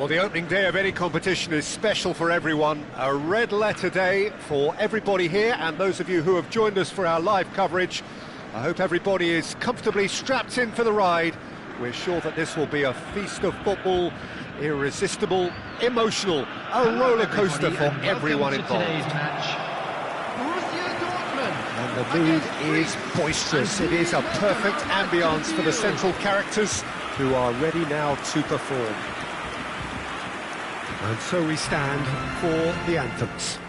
Well, the opening day of any competition is special for everyone. A red letter day for everybody here, and those of you who have joined us for our live coverage. I hope everybody is comfortably strapped in for the ride. We're sure that this will be a feast of football, irresistible, emotional, a roller coaster for everyone involved. And the mood is boisterous. It is a perfect ambience for the central characters who are ready now to perform. And so we stand for the anthems.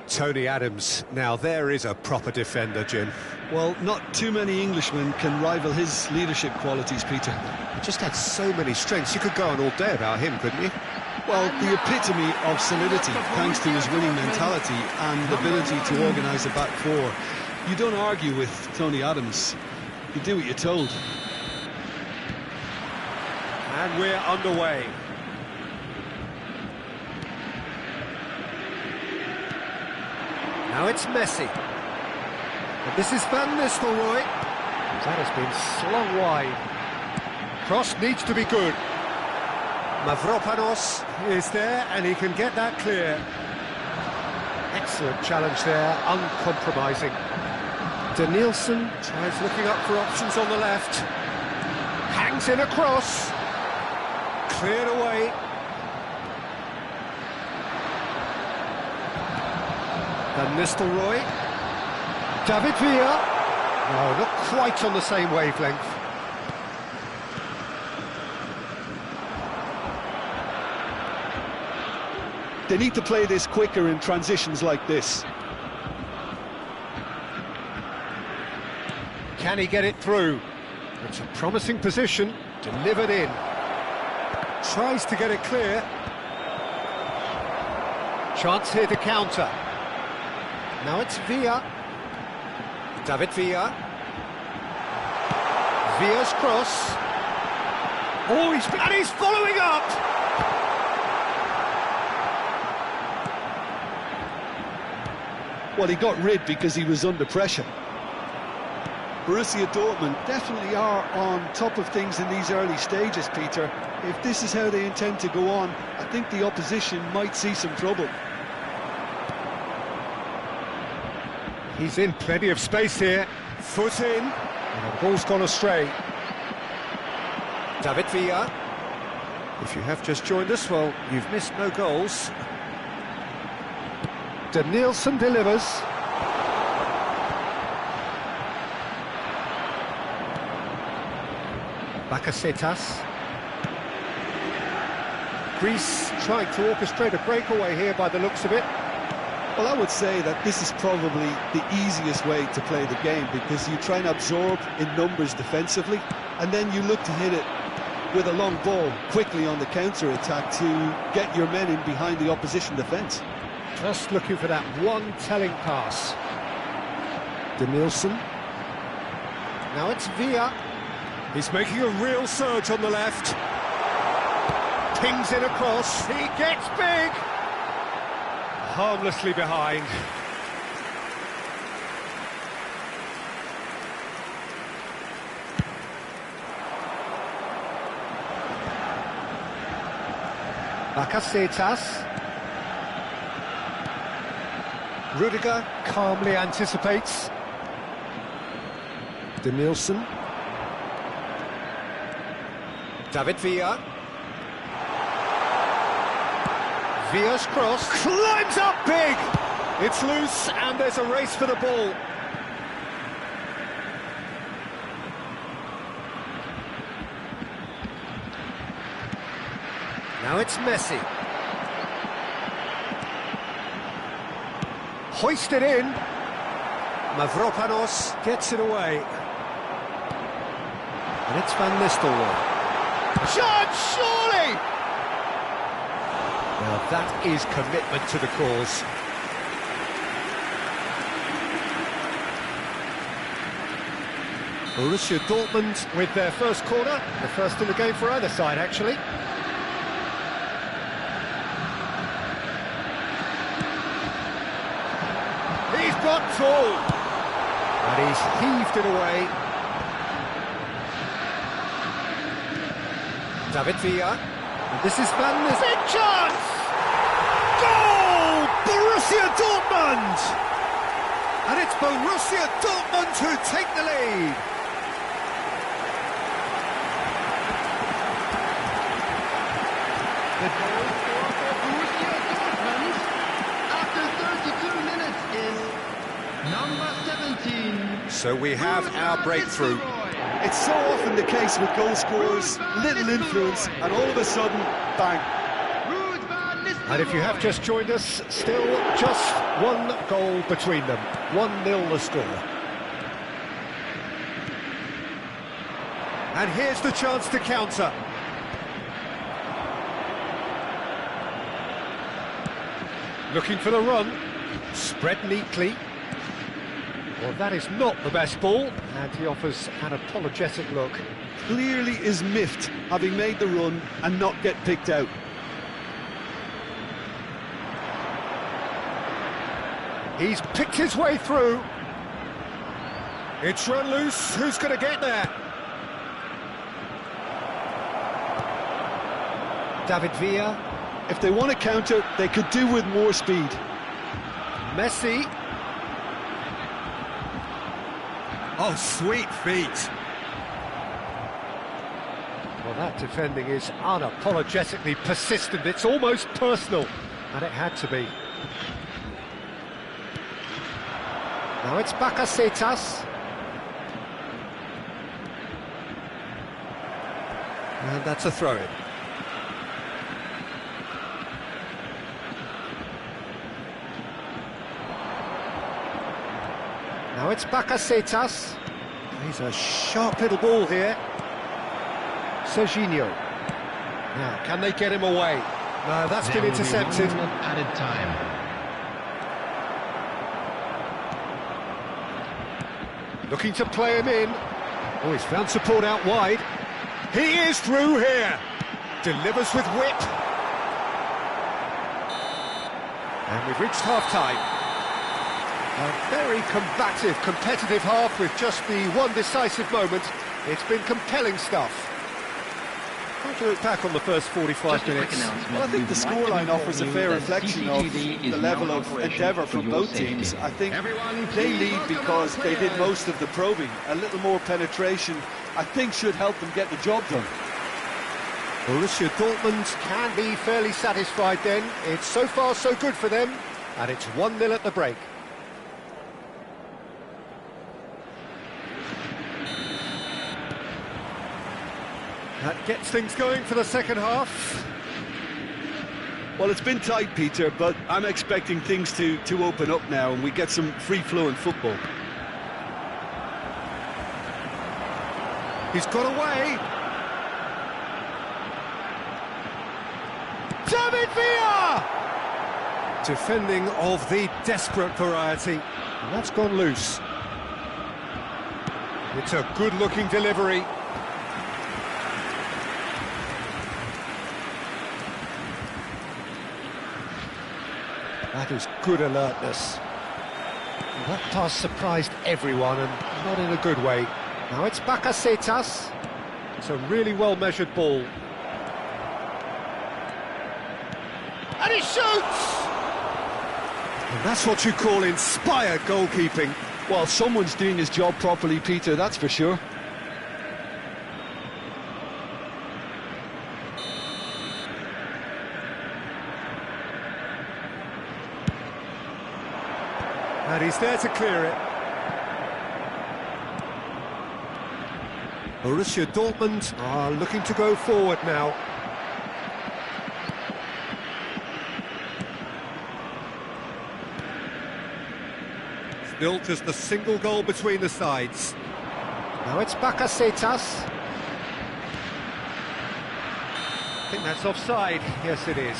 Tony Adams, now there is a proper defender, Jim. Well, not too many Englishmen can rival his leadership qualities, Peter. He just had so many strengths. You could go on all day about him, couldn't you? Well, the epitome of solidity, thanks to his winning mentality and ability to organise a back four. You don't argue with Tony Adams. You do what you're told. And we're underway. Now it's Messi. And this is Van Nistelrooy. That has been slung wide. Cross needs to be good. Mavropanos is there and he can get that clear. Excellent challenge there, uncompromising. Danielson tries looking up for options on the left. Hangs in a cross. Cleared away. Van Nistelrooy. David Villa. No, not quite on the same wavelength. They need to play this quicker in transitions like this. Can he get it through? It's a promising position, delivered in. Tries to get it clear. Chance here to counter. Now it's Villa. David Villa. Villa's cross. Oh, he's following up! Well, he got rid because he was under pressure. Borussia Dortmund definitely are on top of things in these early stages, Peter. If this is how they intend to go on, I think the opposition might see some trouble. He's in plenty of space here. Foot in. And the ball's gone astray. David Villa. If you have just joined us, well, you've missed no goals. Danielson delivers. Bakasetas. Greece trying to orchestrate a breakaway here by the looks of it. Well, I would say that this is probably the easiest way to play the game because you try and absorb in numbers defensively and then you look to hit it with a long ball quickly on the counter-attack to get your men in behind the opposition defence. Just looking for that one telling pass. Danielson. Now it's Villa. He's making a real surge on the left. Pings in across. He gets big. Harmlessly behind. Bakasetas. Rudiger calmly anticipates. Danielson. David Villa. Villa's cross, climbs up big! It's loose and there's a race for the ball. Now it's Messi. Hoisted in. Mavropanos gets it away. And it's Van Nistelrooy. Chance, surely! Now that is commitment to the cause. Borussia Dortmund with their first corner, the first in the game for either side, actually. He's got full, and he's heaved it away. David Villa, and this is Van der Big chance! Goal! Borussia Dortmund! And it's Borussia Dortmund who take the lead. The goal scorer for Borussia Dortmund after 32 minutes is number 17. So we have our breakthrough. It's so often the case with goal scorers, little influence, and all of a sudden, bang. And if you have just joined us, still just one goal between them. 1-0 the score. And here's the chance to counter. Looking for the run. Spread neatly. Well, that is not the best ball, and he offers an apologetic look. Clearly is miffed, having made the run and not get picked out. He's picked his way through. It's run loose. Who's going to get there? David Villa. If they want to counter, they could do with more speed. Messi. Oh, sweet feet. Well, that defending is unapologetically persistent. It's almost personal, and it had to be. Now it's Bakasetas. And that's a throw-in. Now it's Bakasetas. He's a sharp little ball here. Serginho. Now, can they get him away? No, that's been intercepted. Added time. Looking to play him in. Oh, he's found support out wide. He is through here. Delivers with whip. And we've reached half-time. A very combative, competitive half with just the one decisive moment. It's been compelling stuff. How do you look back on the first 45 minutes? Well, I think the scoreline offers a fair reflection of the level of endeavour from both teams. I think they lead because they did most of the probing. A little more penetration, I think, should help them get the job done. Borussia Dortmund can be fairly satisfied then. It's so far so good for them, and it's 1-0 at the break. That gets things going for the second half. Well, it's been tight, Peter, but I'm expecting things to open up now and we get some free-flowing football. He's got away. David Villa! Defending of the desperate variety. And that's gone loose. It's a good-looking delivery. That is good alertness. Well, that pass surprised everyone, and not in a good way. Now it's Bakasetas. It's a really well-measured ball. And he shoots! And that's what you call inspired goalkeeping. Well, someone's doing his job properly, Peter, that's for sure. And he's there to clear it. Borussia Dortmund are looking to go forward now. Still just a single goal between the sides. Now it's Bakasetas. I think that's offside. Yes, it is.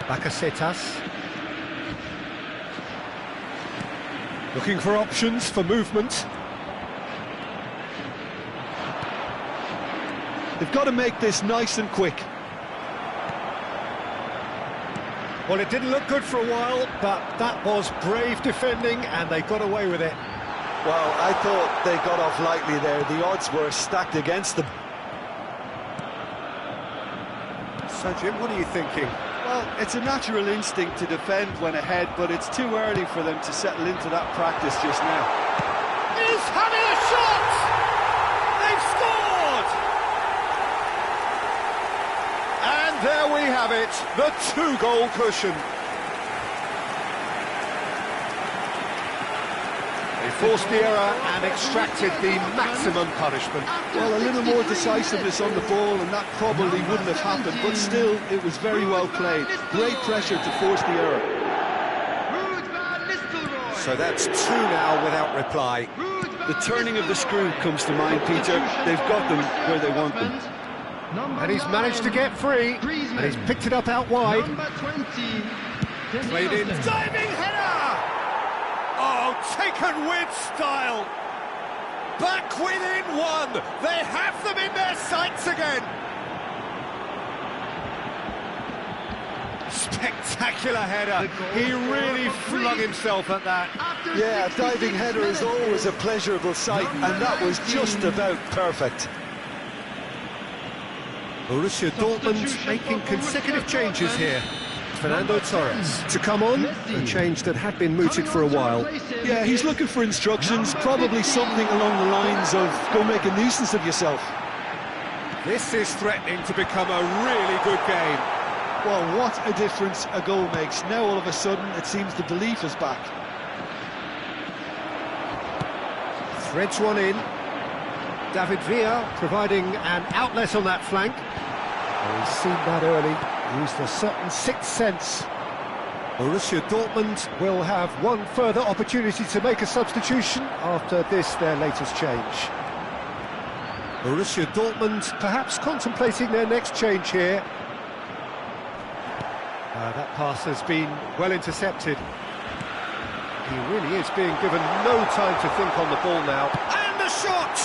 Bakasetas. Looking for options for movement. They've got to make this nice and quick. Well, it didn't look good for a while, but that was brave defending, and they got away with it. Well, I thought they got off lightly there. The odds were stacked against them. So, Jim, what are you thinking? Well, it's a natural instinct to defend when ahead, but it's too early for them to settle into that practice just now. He's having a shot! They've scored! And there we have it, the two-goal cushion. They forced the error and extracted the maximum punishment. Well, a little more decisiveness on the ball and that probably wouldn't have happened, but still, it was very well played. Great pressure to force the error. So that's two now without reply. The turning of the screw comes to mind, Peter. They've got them where they want them. And he's managed to get free, and he's picked it up out wide. Played in, diving header! Oh, taken with style! Back within one! They have them in their sights again! Spectacular header. He really flung himself at that. Yeah, a diving header is always a pleasurable sight, and that was just about perfect. Borussia Dortmund making consecutive changes here. Fernando Torres to come on, a change that had been mooted for a while. Yeah, he's looking for instructions, probably something along the lines of go make a nuisance of yourself. This is threatening to become a really good game. Well, what a difference a goal makes. Now all of a sudden it seems the belief is back. Threads one in. David Villa providing an outlet on that flank. Well, he's seen that early. Used a certain sixth sense. Borussia Dortmund will have one further opportunity to make a substitution after this, their latest change. Borussia Dortmund perhaps contemplating their next change here. That pass has been well intercepted. He really is being given no time to think on the ball now. And the shot!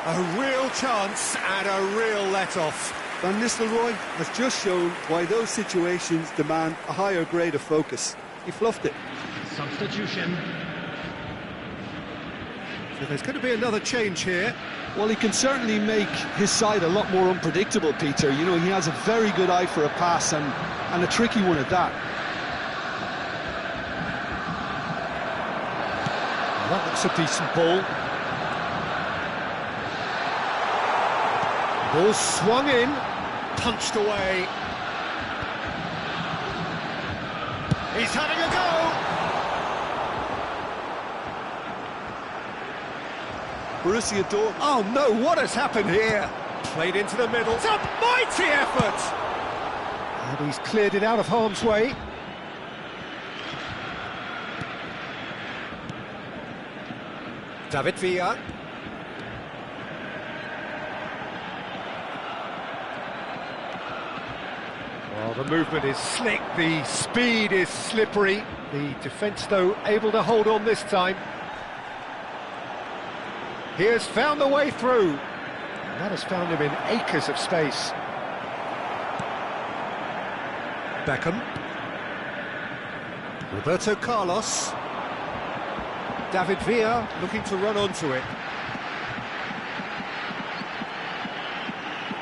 A real chance and a real let-off. Van Nistelrooy has just shown why those situations demand a higher grade of focus. He fluffed it. Substitution. So there's going to be another change here. Well, he can certainly make his side a lot more unpredictable, Peter. You know, he has a very good eye for a pass and a tricky one at that. That looks a decent ball. Ball swung in, punched away. He's having a go! Borussia Dortmund. Oh no, what has happened here? Played into the middle. It's a mighty effort! And he's cleared it out of harm's way. David Villa. Well, the movement is slick, the speed is slippery. The defence, though, able to hold on this time. He has found the way through. And that has found him in acres of space. Beckham. Roberto Carlos. David Villa looking to run onto it.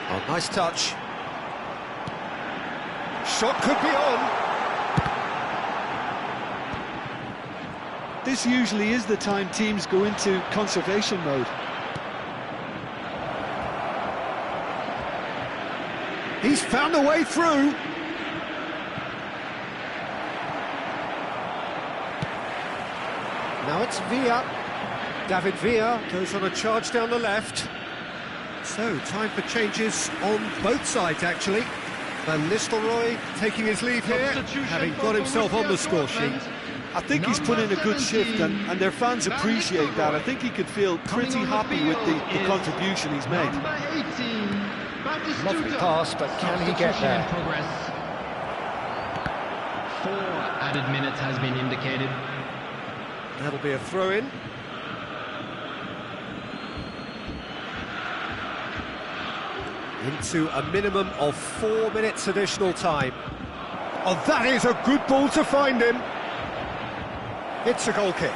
Oh, nice touch. Shot could be on. This usually is the time teams go into conservation mode. He's found a way through. Now it's Villa. David Villa goes on a charge down the left. So, time for changes on both sides, actually. Van Nistelrooy taking his leave here, having got himself on the score sheet. I think he's put in a good shift, and their fans appreciate that. I think he could feel pretty happy with the contribution he's made. Number 18, Lovely pass, but can he get there? 4 added minutes has been indicated. That'll be a throw-in. Into a minimum of 4 minutes additional time. Oh, that is a good ball to find him. It's a goal kick.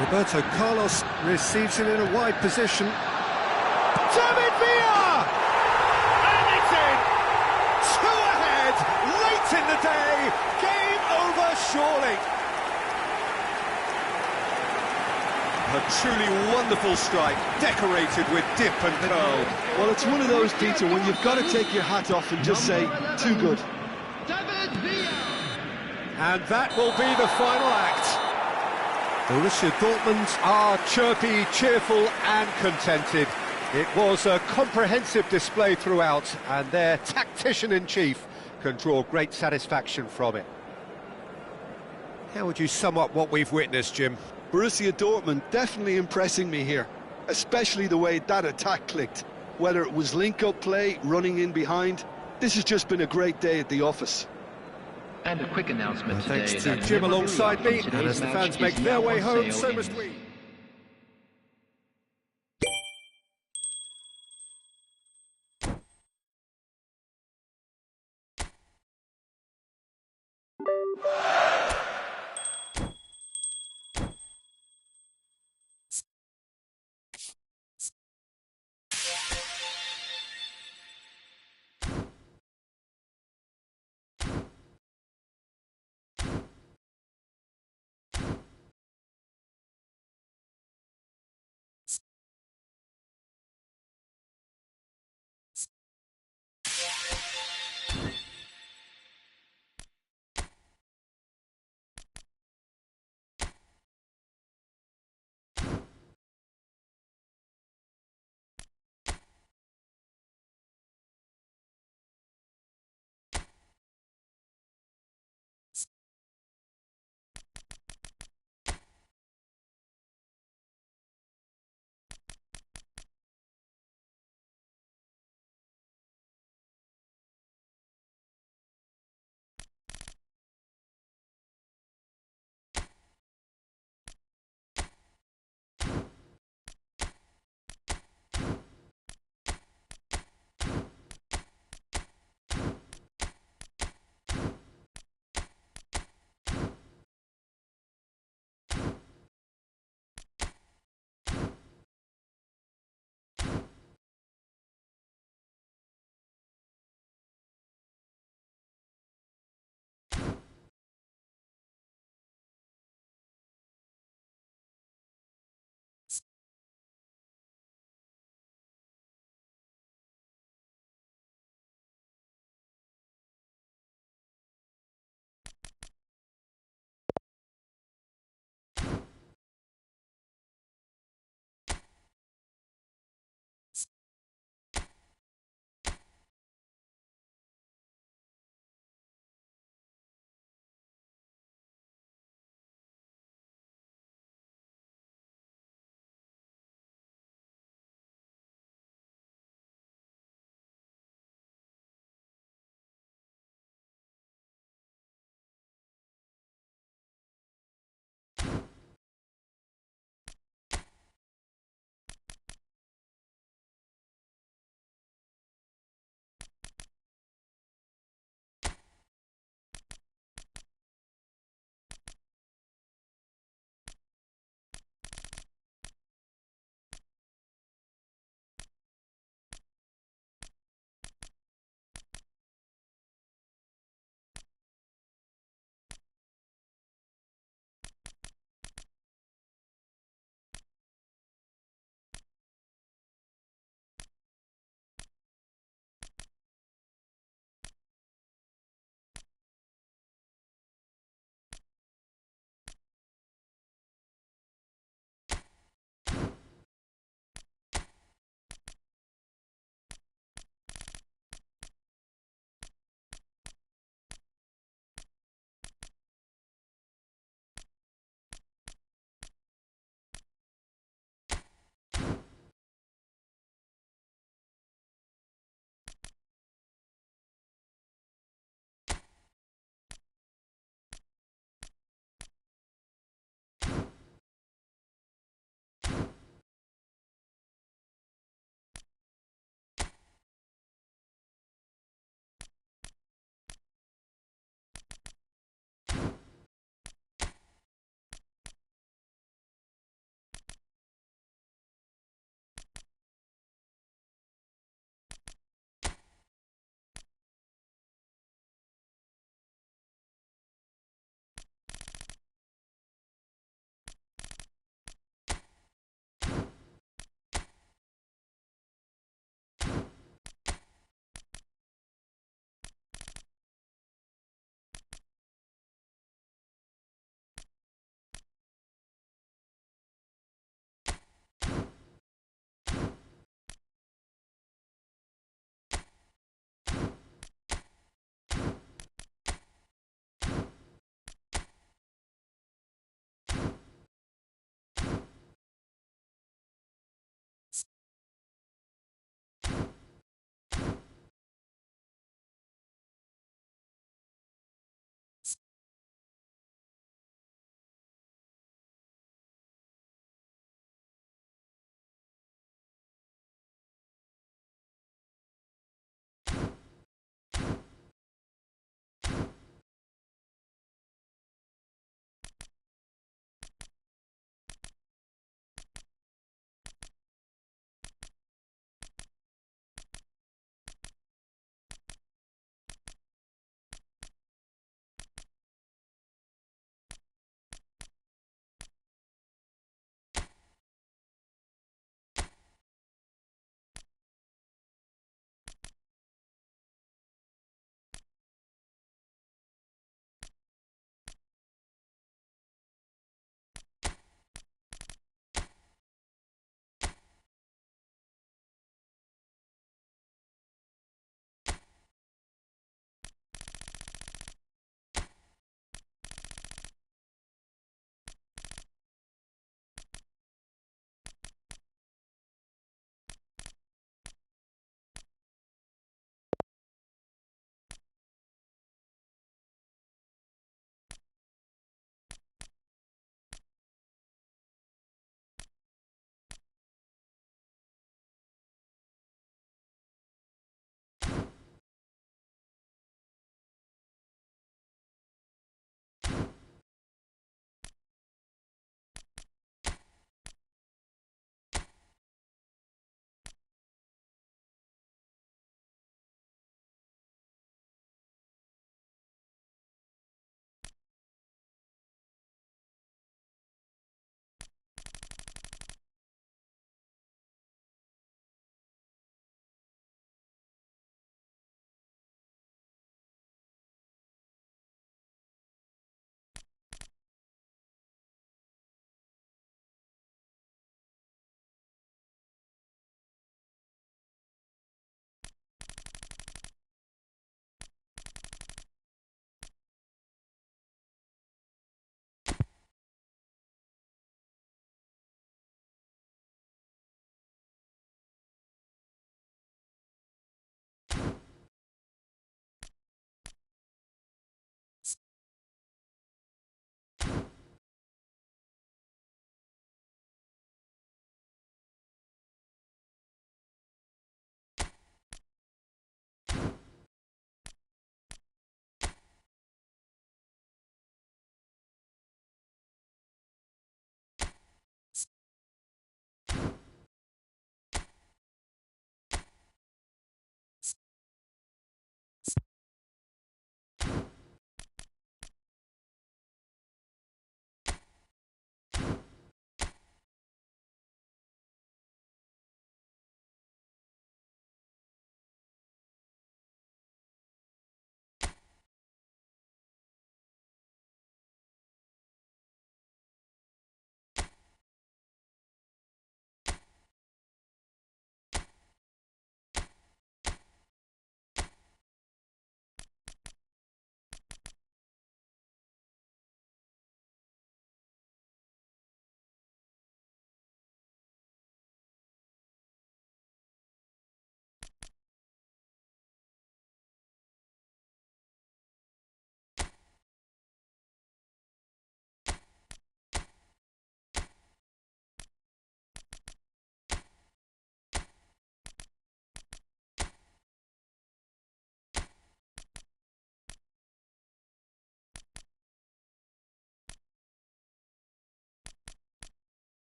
Roberto Carlos receives it in a wide position. David Villa! And it's in! 2 ahead, late in the day, game over surely. A truly wonderful strike, decorated with dip and curl. Well, it's one of those, Peter, when you've got to take your hat off and just say, too good. David Villa. And that will be the final act. Borussia Dortmund are chirpy, cheerful and contented. It was a comprehensive display throughout, and their tactician-in-chief can draw great satisfaction from it. How would you sum up what we've witnessed, Jim? Borussia Dortmund definitely impressing me here, especially the way that attack clicked. Whether it was link-up play, running in behind, this has just been a great day at the office. And a quick announcement today. Thanks to Jim alongside me, and as the fans make their way home, so must we.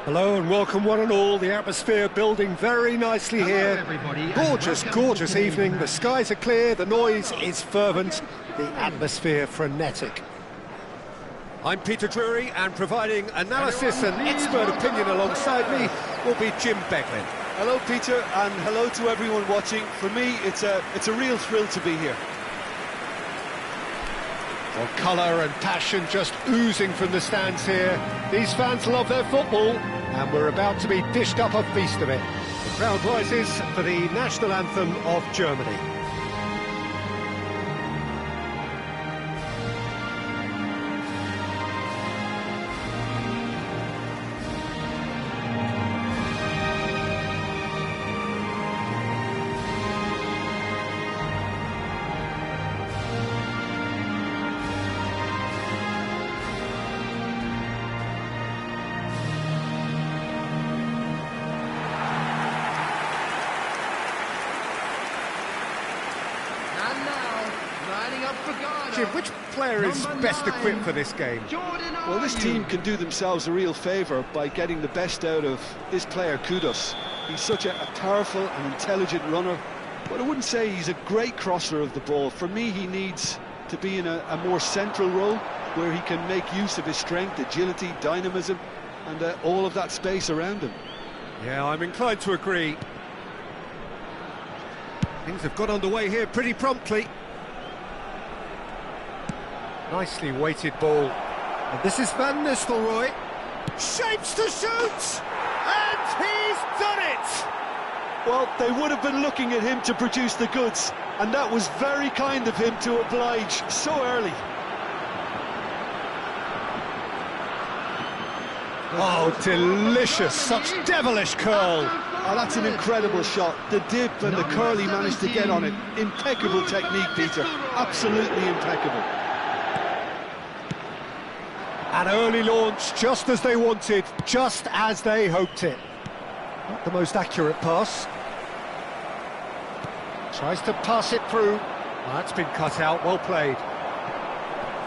Hello and welcome one and all. The atmosphere building very nicely here. everybody, and Gorgeous, welcome gorgeous to the evening. The skies are clear, the noise is fervent, the atmosphere frenetic. I'm Peter Drury, and providing analysis and expert opinion alongside me will be Jim Becklin. Hello, Peter, and hello to everyone watching. For me, it's a real thrill to be here. Well, colour and passion just oozing from the stands here. These fans love their football, and we're about to be dished up a feast of it. The crowd rises for the national anthem of Germany. And now, lining up for Ghana. Jim, which player is Number best 9, equipped for this game? Jordan Well, this Ayew. team can do themselves a real favour by getting the best out of this player, Kudos. He's such a powerful and intelligent runner, but I wouldn't say he's a great crosser of the ball. For me, he needs to be in a more central role where he can make use of his strength, agility, dynamism, and all of that space around him. Yeah, I'm inclined to agree. Things have got underway here pretty promptly. Nicely weighted ball. And this is Van Nistelrooy. Shapes to shoot! And he's done it! Well, they would have been looking at him to produce the goods, and that was very kind of him to oblige so early. Oh, delicious, such devilish curl. Oh, that's an incredible shot. The dip and the curl he managed to get on it. Impeccable technique, Peter. Absolutely impeccable. An early launch, just as they wanted, just as they hoped it. Not the most accurate pass. Tries to pass it through. Well, that's been cut out, well played.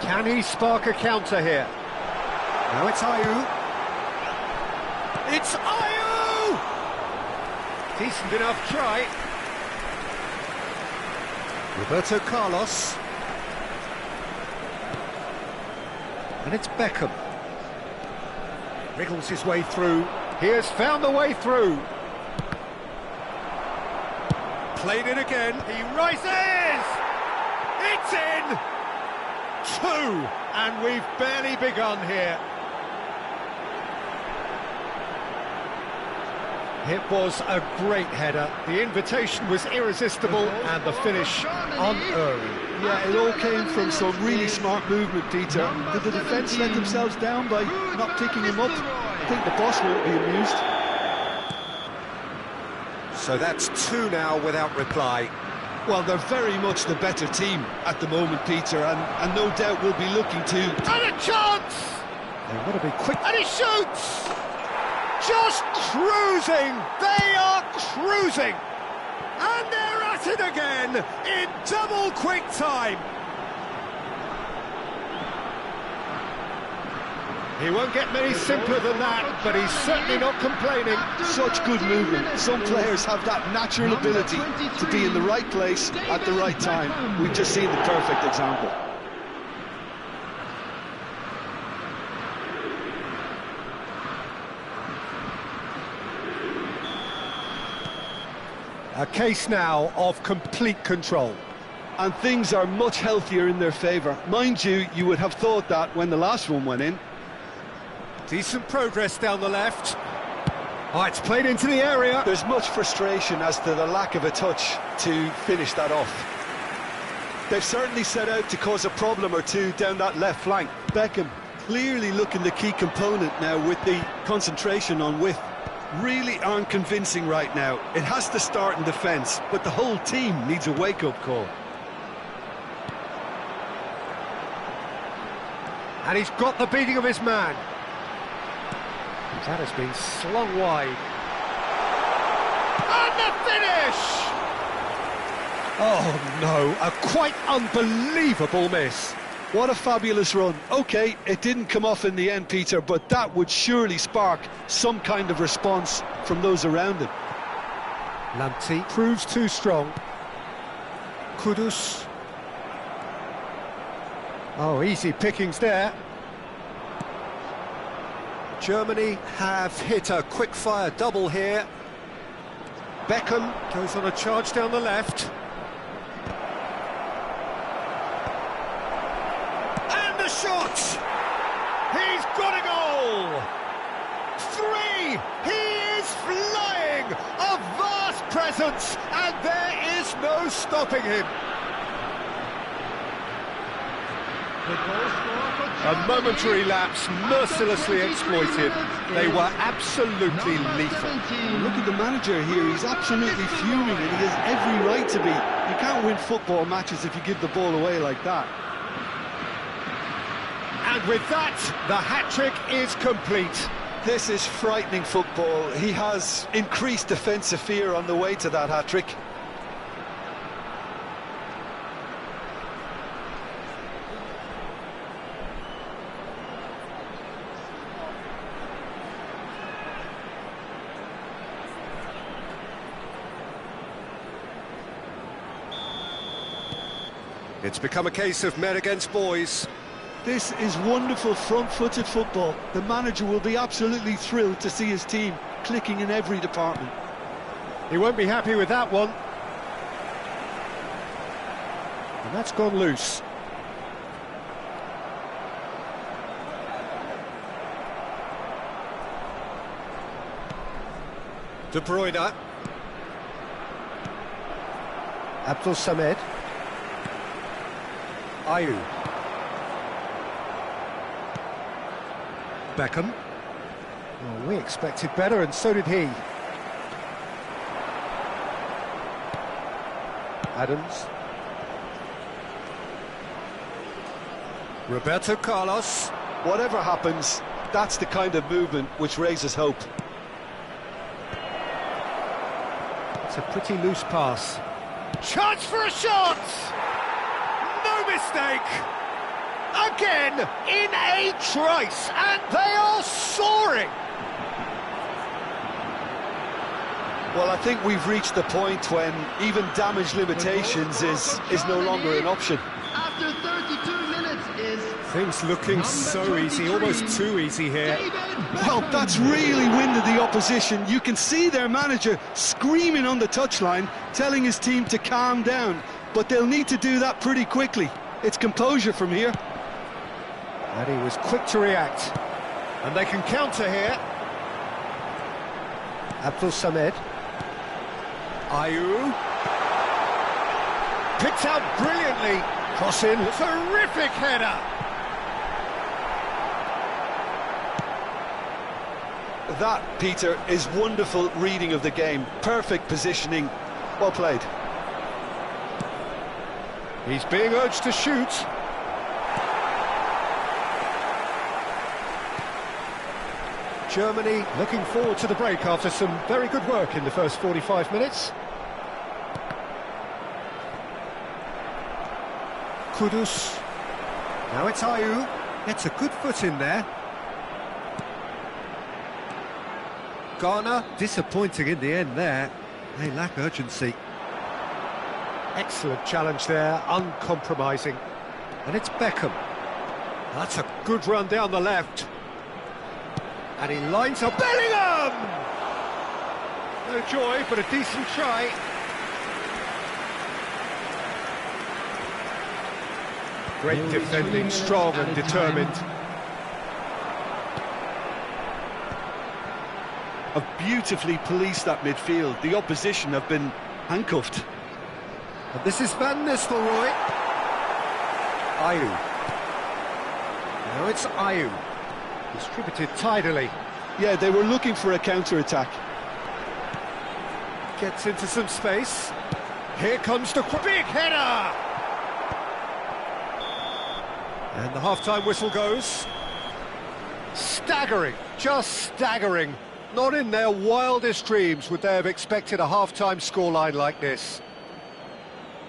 Can he spark a counter here? Now it's Ayew. It's Ayew! Decent enough try. Roberto Carlos. And it's Beckham. Wriggles his way through. He has found the way through. Played it again. He rises! It's in! 2! And we've barely begun here. It was a great header. The invitation was irresistible and the finish unerring. Yeah, it all came from some really smart movement, Peter. Did the defence let themselves down by not picking him up? I think the boss won't be amused. So that's 2 now without reply. Well, they're very much the better team at the moment, Peter, and no doubt will be looking to... And a chance! They want to be quick. And he shoots! Just cruising! They are cruising! And they're at it again in double quick time. He won't get many simpler than that, but he's certainly not complaining. Such good movement. Some players have that natural ability to be in the right place at the right time. We've just seen the perfect example. A case now of complete control. And things are much healthier in their favour. Mind you, you would have thought that when the last one went in. Decent progress down the left. Oh, it's played into the area. There's much frustration as to the lack of a touch to finish that off. They've certainly set out to cause a problem or two down that left flank. Beckham clearly looking the key component now with the concentration on width. Really aren't convincing right now. It has to start in defence, but the whole team needs a wake-up call. And he's got the beating of his man. That has been slung wide. And the finish! Oh no, a quite unbelievable miss. What a fabulous run. OK, it didn't come off in the end, Peter, but that would surely spark some kind of response from those around him. Lanti proves too strong. Kudus. Oh, easy pickings there. Germany have hit a quick-fire double here. Beckham goes on a charge down the left. And the shot! He's got a goal! 3! He is flying! A vast presence, and there is no stopping him. A momentary lapse, mercilessly exploited. They were absolutely lethal. Look at the manager here, he's absolutely fuming and he has every right to be. You can't win football matches if you give the ball away like that. And with that, the hat-trick is complete. This is frightening football. He has increased defensive fear on the way to that hat-trick. It's become a case of men against boys. This is wonderful front-footed football. The manager will be absolutely thrilled to see his team clicking in every department. He won't be happy with that one. And that's gone loose. De Bruyne. Abdul Samed. Ayew. Beckham. Well, we expected better, and so did he. Adams. Roberto Carlos. Whatever happens, that's the kind of movement which raises hope. It's a pretty loose pass. Chance for a shot! No mistake! Again, in a trice, and they are soaring! Well, I think we've reached the point when even damage limitations is no longer an option. After 32 minutes is Things looking so easy, almost too easy here. Well, that's really winded the opposition. You can see their manager screaming on the touchline, telling his team to calm down. But they'll need to do that pretty quickly. It's composure from here. And he was quick to react. And they can counter here. Abdul Samed. Ayew. Picked out brilliantly. Cross in. Terrific header. That, Peter, is wonderful reading of the game. Perfect positioning. Well played. He's being urged to shoot. Germany looking forward to the break after some very good work in the first 45 minutes. Kudus. Now it's Ayew. Gets a good foot in there. Ghana, disappointing in the end there. They lack urgency. Excellent challenge there, uncompromising. And it's Beckham. That's a good run down the left. And he lines up Bellingham! No joy, but a decent try. Great defending, strong and determined. Have beautifully policed that midfield. The opposition have been handcuffed. And this is Van Nistelrooy. Ayew. Now it's Ayew. Distributed tidily. Yeah, they were looking for a counter-attack. Gets into some space. Here comes the big header! And the half-time whistle goes. Staggering, just staggering. Not in their wildest dreams would they have expected a half-time scoreline like this.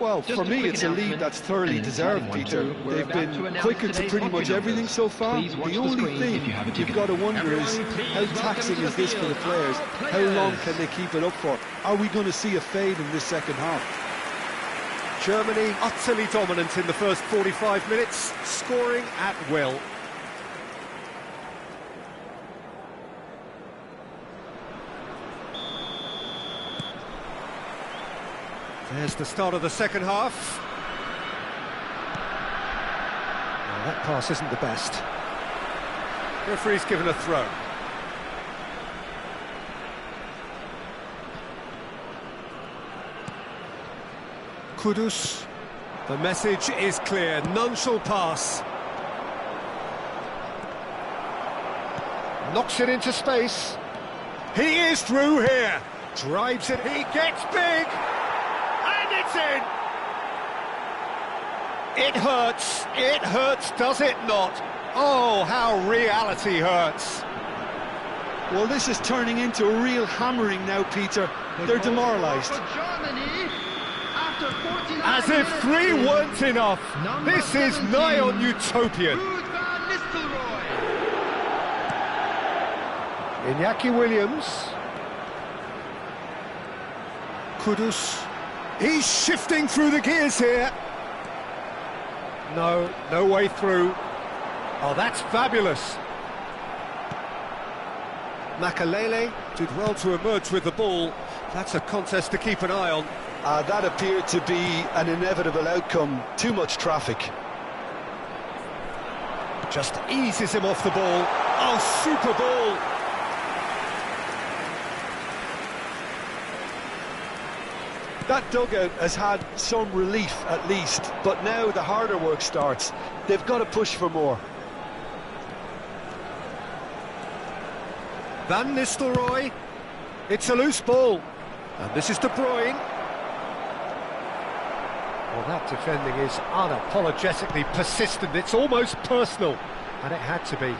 Well, Just for a me, quick it's a lead announcement, that's thoroughly and an deserved, exciting one Peter. too. We're They've about to been announce quicker to today's pretty much hockey everything numbers. so far. Please watch The the only screen thing if you have a you've ticket. got to wonder is, Everyone, please how welcome taxing to the is this for the field players? our How players. long can they keep it up for? Are we going to see a fade in this second half? Germany utterly dominant in the first 45 minutes, scoring at will. There's the start of the second half. Well, that pass isn't the best. Referee's given a throw. Kudus. The message is clear, none shall pass. Knocks it into space. He is through here. Drives it, he gets big. And it's in. It hurts, does it not? Oh, how reality hurts. Well, this is turning into a real hammering now, Peter. They're demoralised. For Germany, after 49 As if minutes 3 is weren't enough. number This is 17, nigh on utopian. Ruud van Nistelrooy. Iñaki Williams. Kudus. He's shifting through the gears here. No way through. Oh, that's fabulous. Makalele did well to emerge with the ball. That's a contest to keep an eye on. That appeared to be an inevitable outcome. Too much traffic. Just eases him off the ball. Oh, super ball. That dugout has had some relief at least, but now the harder work starts. They've got to push for more. Van Nistelrooy. It's a loose ball. And this is De Bruyne. Well, that defending is unapologetically persistent. It's almost personal. And it had to be.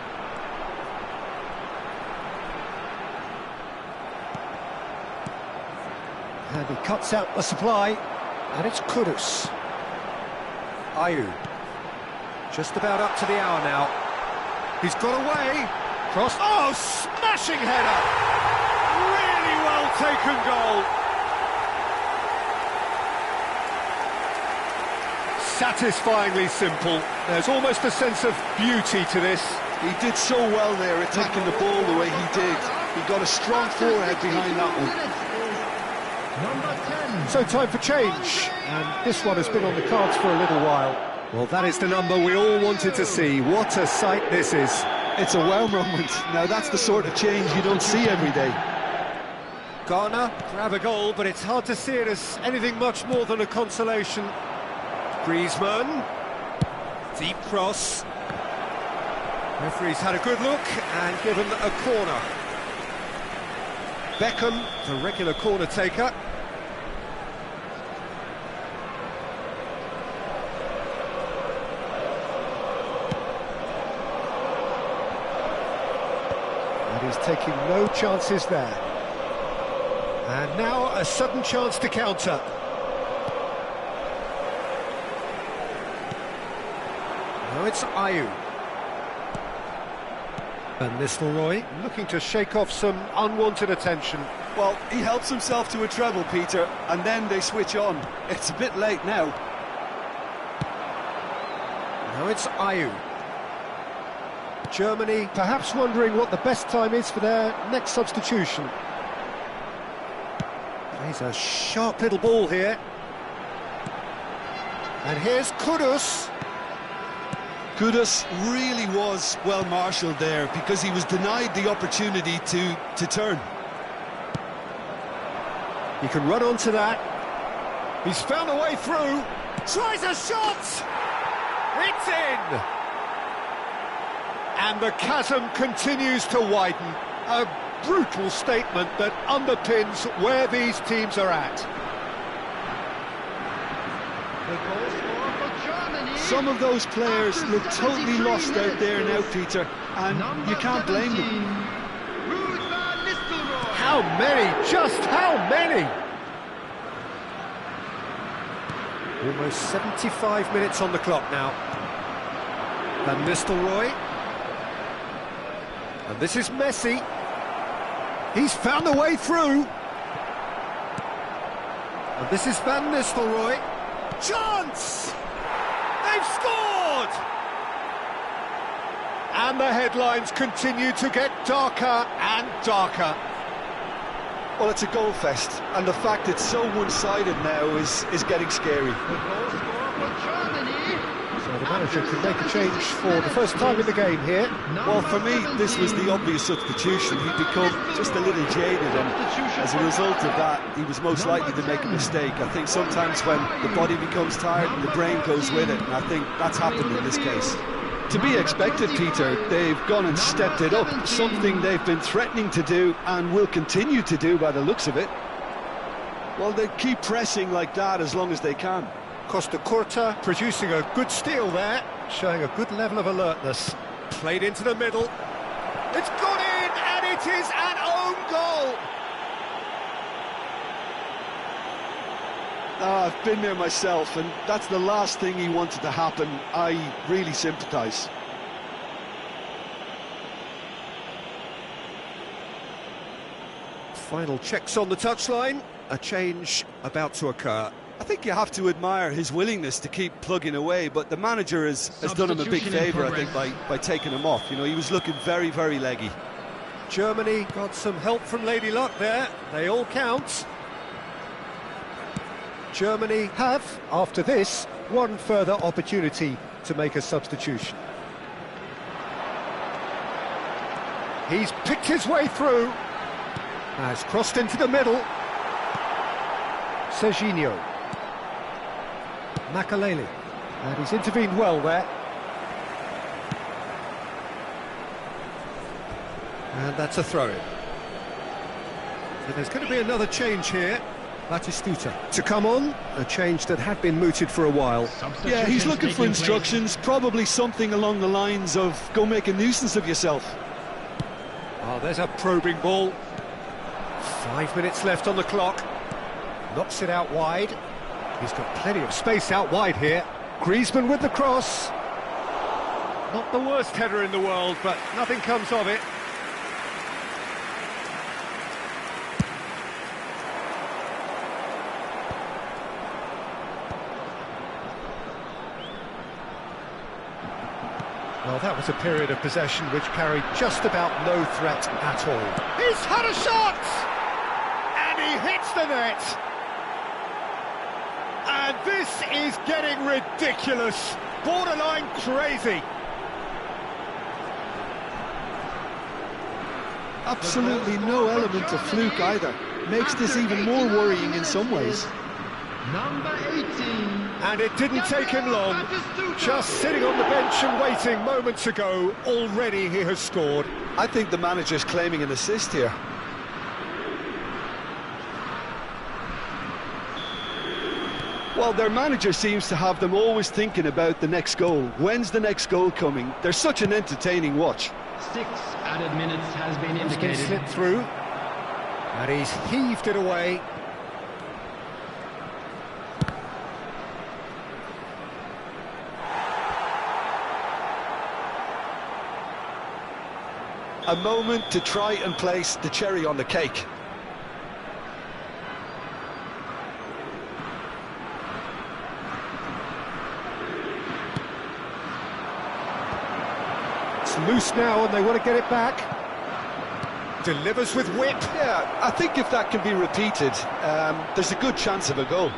And he cuts out the supply. And it's Kudus. Ayew. Just about up to the hour now. He's got away. Cross. Oh, smashing header! Really well taken goal. Satisfyingly simple. There's almost a sense of beauty to this. He did so well there, attacking the ball the way he did. He got a strong forehead behind that one. Number 10. So time for change. And this one has been on the cards for a little while. Well, that is the number we all wanted to see. What a sight this is. It's a wow moment. Now that's the sort of change you don't see every day. Ghana grab a goal, but it's hard to see it as anything much more than a consolation. Griezmann, deep cross. Referee's had a good look and given a corner. Beckham, the regular corner taker. And he's taking no chances there. And now a sudden chance to counter. Now it's Ayew. Van Nistelrooy looking to shake off some unwanted attention. Well, he helps himself to a treble, Peter, and then they switch on. It's a bit late now. Now it's Ayew. Germany perhaps wondering what the best time is for their next substitution. Plays a sharp little ball here. And here's Kudus. Kudus really was well marshalled there because he was denied the opportunity to turn. He can run onto that. He's found a way through. Tries a shot! It's in! And the chasm continues to widen. A brutal statement that underpins where these teams are at. The goal scorer for Germany. Some of those players look totally lost out there now, Peter, and Number you can't blame 17, them. Ruud van Nistelrooy. How many? Just how many? Almost 75 minutes on the clock now. Van Nistelrooy. And this is Messi. He's found a way through. And this is Van Nistelrooy. Chance! They've scored! And the headlines continue to get darker and darker. Well, it's a goal fest, and the fact it's so one-sided now is getting scary. The goal scorer for Germany. So the manager could make a change for the first time in the game here. Well, for me, this was the obvious substitution. He'd become just a little jaded, and as a result of that, he was most likely to make a mistake. I think sometimes when the body becomes tired, the brain goes with it, and I think that's happened in this case. To be expected, Peter. They've gone and stepped it up, something they've been threatening to do and will continue to do by the looks of it. Well, they keep pressing like that as long as they can. Costa Curta producing a good steal there, showing a good level of alertness. Played into the middle. It's gone in, and it is an own goal. I've been there myself, and that's the last thing he wanted to happen. I really sympathise. Final checks on the touchline. A change about to occur. I think you have to admire his willingness to keep plugging away, but the manager has done him a big favour, I think, by taking him off. You know, he was looking very, very leggy. Germany got some help from Lady Luck there. They all count. Germany have, after this, one further opportunity to make a substitution. He's picked his way through. Has crossed into the middle. Serginho. Makaleli. And he's intervened well there. And that's a throw-in. So there's going to be another change here. Batistuta to come on, a change that had been mooted for a while. Yeah, he's looking for instructions, probably something along the lines of go make a nuisance of yourself. Oh, there's a probing ball. 5 minutes left on the clock. Knocks it out wide. He's got plenty of space out wide here. Griezmann with the cross. Not the worst header in the world, but nothing comes of it. Well, that was a period of possession which carried just about no threat at all. He's had a shot! And he hits the net! And this is getting ridiculous, borderline crazy. Absolutely no element of fluke either. Makes this even more worrying in some ways. Number 18. And it didn't take him long. Just sitting on the bench and waiting moments ago, already he has scored. I think the manager's claiming an assist here. Well, their manager seems to have them always thinking about the next goal. When's the next goal coming? They're such an entertaining watch. 6 added minutes has been He's going to indicated. slip through. And he's heaved it away. A moment to try and place the cherry on the cake. It's loose now and they want to get it back. Delivers with whip. Yeah, I think if that can be repeated, there's a good chance of a goal.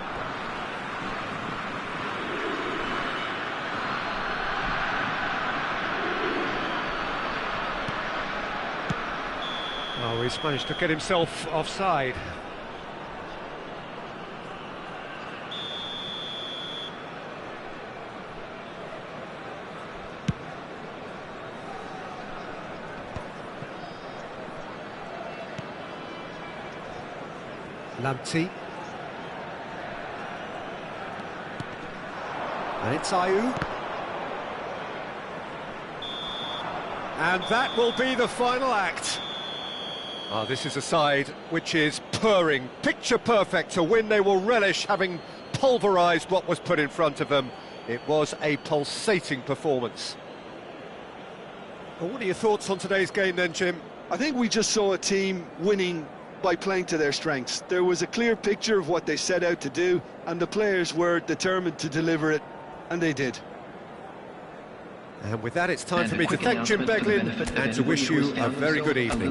Oh, he's managed to get himself offside. Lamptey. And it's Ayew. And that will be the final act. Oh, this is a side which is purring, picture perfect, a win they will relish, having pulverised what was put in front of them. It was a pulsating performance. Well, what are your thoughts on today's game then, Jim? I think we just saw a team winning by playing to their strengths. There was a clear picture of what they set out to do, and the players were determined to deliver it, and they did. And with that, it's time for me to thank Jim Beglin and to wish you a very good evening.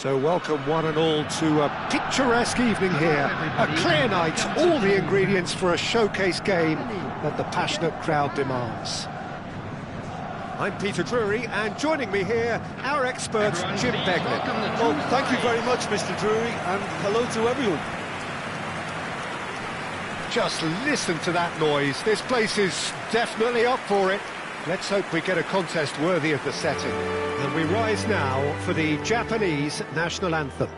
So welcome one and all to a picturesque evening here, a clear night, all the ingredients for a showcase game that the passionate crowd demands. I'm Peter Drury, and joining me here, our expert Jim Beglin. Well, thank you very much, Mr. Drury, and hello to everyone. Just listen to that noise, this place is definitely up for it. Let's hope we get a contest worthy of the setting. And we rise now for the Japanese national anthem.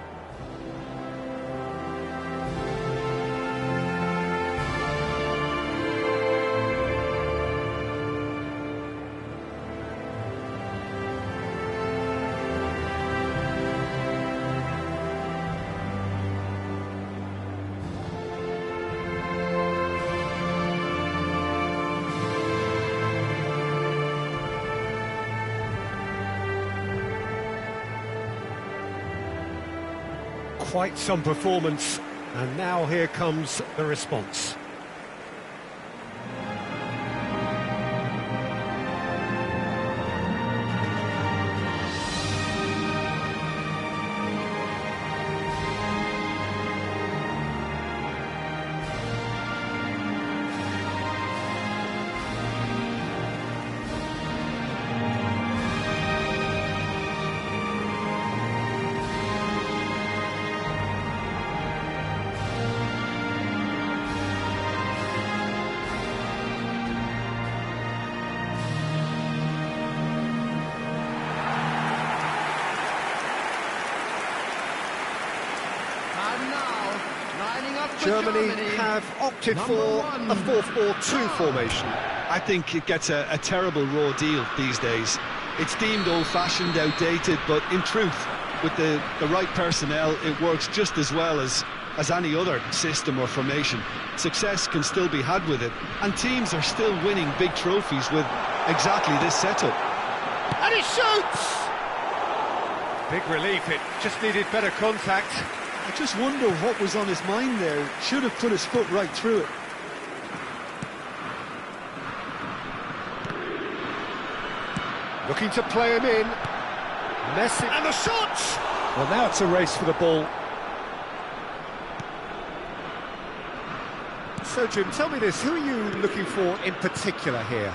Quite some performance, and now here comes the response. Germany have opted for a 4-4-2 formation. I think it gets a terrible raw deal these days. It's deemed old-fashioned, outdated, but in truth, with the right personnel, it works just as well as any other system or formation. Success can still be had with it, and teams are still winning big trophies with exactly this setup. And he shoots! Big relief, it just needed better contact. I just wonder what was on his mind there. Should have put his foot right through it. Looking to play him in. Messi. And the shot! Well, now it's a race for the ball. So, Jim, tell me this. Who are you looking for in particular here?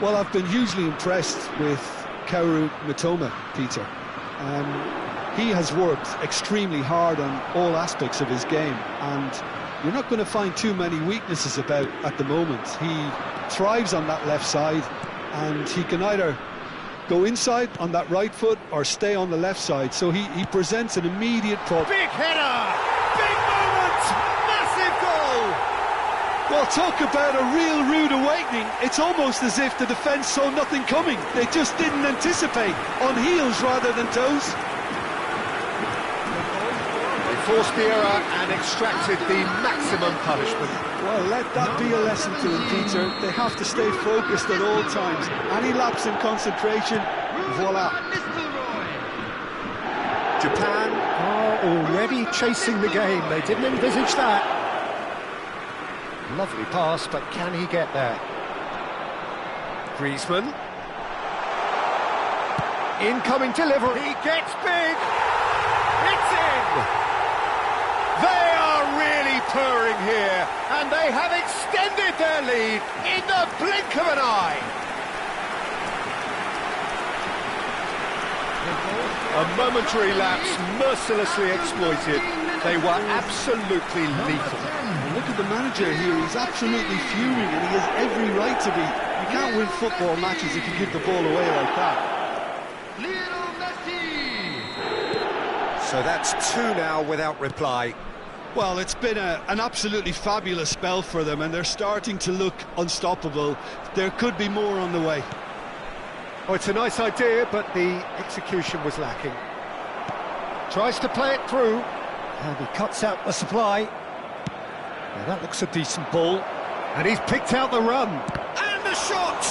Well, I've been hugely impressed with Kaoru Mitoma, Peter. He has worked extremely hard on all aspects of his game, and you're not going to find too many weaknesses about at the moment. He thrives on that left side, and he can either go inside on that right foot or stay on the left side, so he presents an immediate problem. Big header! Big moment! Massive goal! Well, talk about a real rude awakening. It's almost as if the defence saw nothing coming. They just didn't anticipate, on heels rather than toes. Forced the error and extracted the maximum punishment. Well, let that be a lesson to them, Peter. They have to stay focused at all times. Any lapse in concentration, voila. Japan are already chasing the game. They didn't envisage that. Lovely pass, but can he get there? Griezmann. Incoming delivery. He gets big. It's in. They are really purring here, and they have extended their lead in the blink of an eye. A momentary lapse mercilessly exploited. They were absolutely lethal. Look at the manager here, he's absolutely fuming, and he has every right to be. You can't win football matches if you give the ball away like that. So that's 2 now without reply. Well, it's been an absolutely fabulous spell for them, and they're starting to look unstoppable. There could be more on the way. Oh, it's a nice idea, but the execution was lacking. Tries to play it through, and he cuts out the supply. Now that looks a decent ball, and he's picked out the run. And the shot!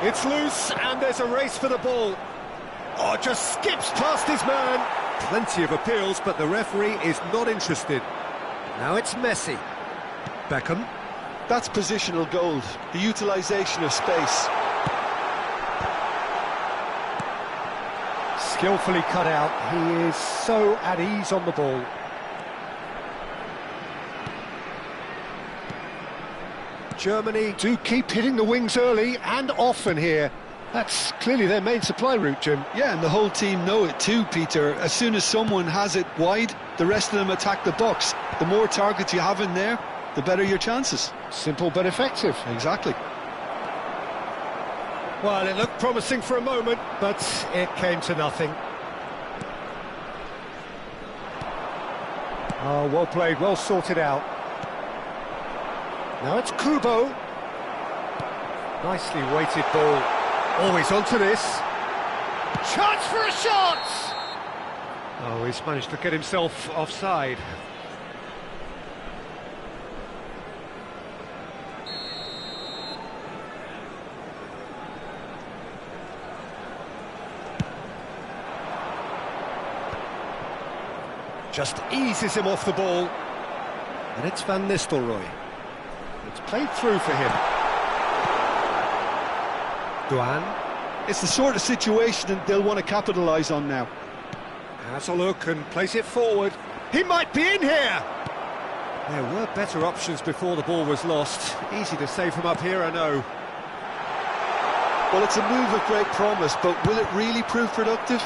It's loose, and there's a race for the ball. Oh, just skips past his man. Plenty of appeals, but the referee is not interested. Now it's Messi. Beckham. That's positional gold, the utilisation of space. Skillfully cut out. He is so at ease on the ball. Germany do keep hitting the wings early and often here. That's clearly their main supply route, Jim. Yeah, and the whole team know it too, Peter. As soon as someone has it wide, the rest of them attack the box. The more targets you have in there, the better your chances. Simple but effective. Exactly. Well, it looked promising for a moment, but it came to nothing. Oh, well played, well sorted out. Now it's Kubo. Nicely weighted ball. Always onto this. Chance for a shot! Oh, he's managed to get himself offside. Just eases him off the ball. And it's Van Nistelrooy. It's played through for him. Duan. It's the sort of situation that they'll want to capitalise on now. Has a look and plays it forward. He might be in here! There were better options before the ball was lost. Easy to say from up here, I know. Well, it's a move of great promise, but will it really prove productive?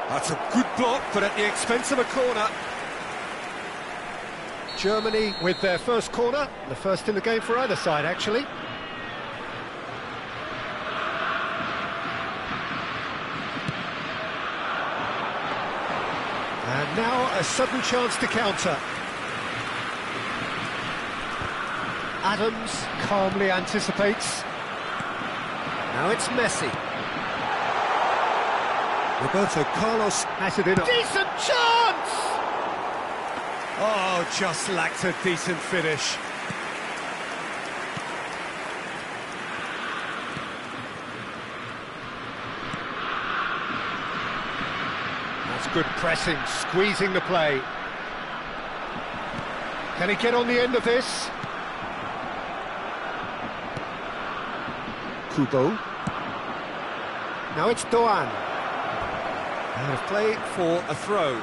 That's a good block, but at the expense of a corner. Germany with their first corner, the first in the game for either side, actually. And now a sudden chance to counter. Adams calmly anticipates. Now it's Messi. Roberto Carlos has it in. Decent chance! Oh, just lacked a decent finish. That's good pressing, squeezing the play. Can he get on the end of this? Kubo. Now it's Doan. Out of play for a throw.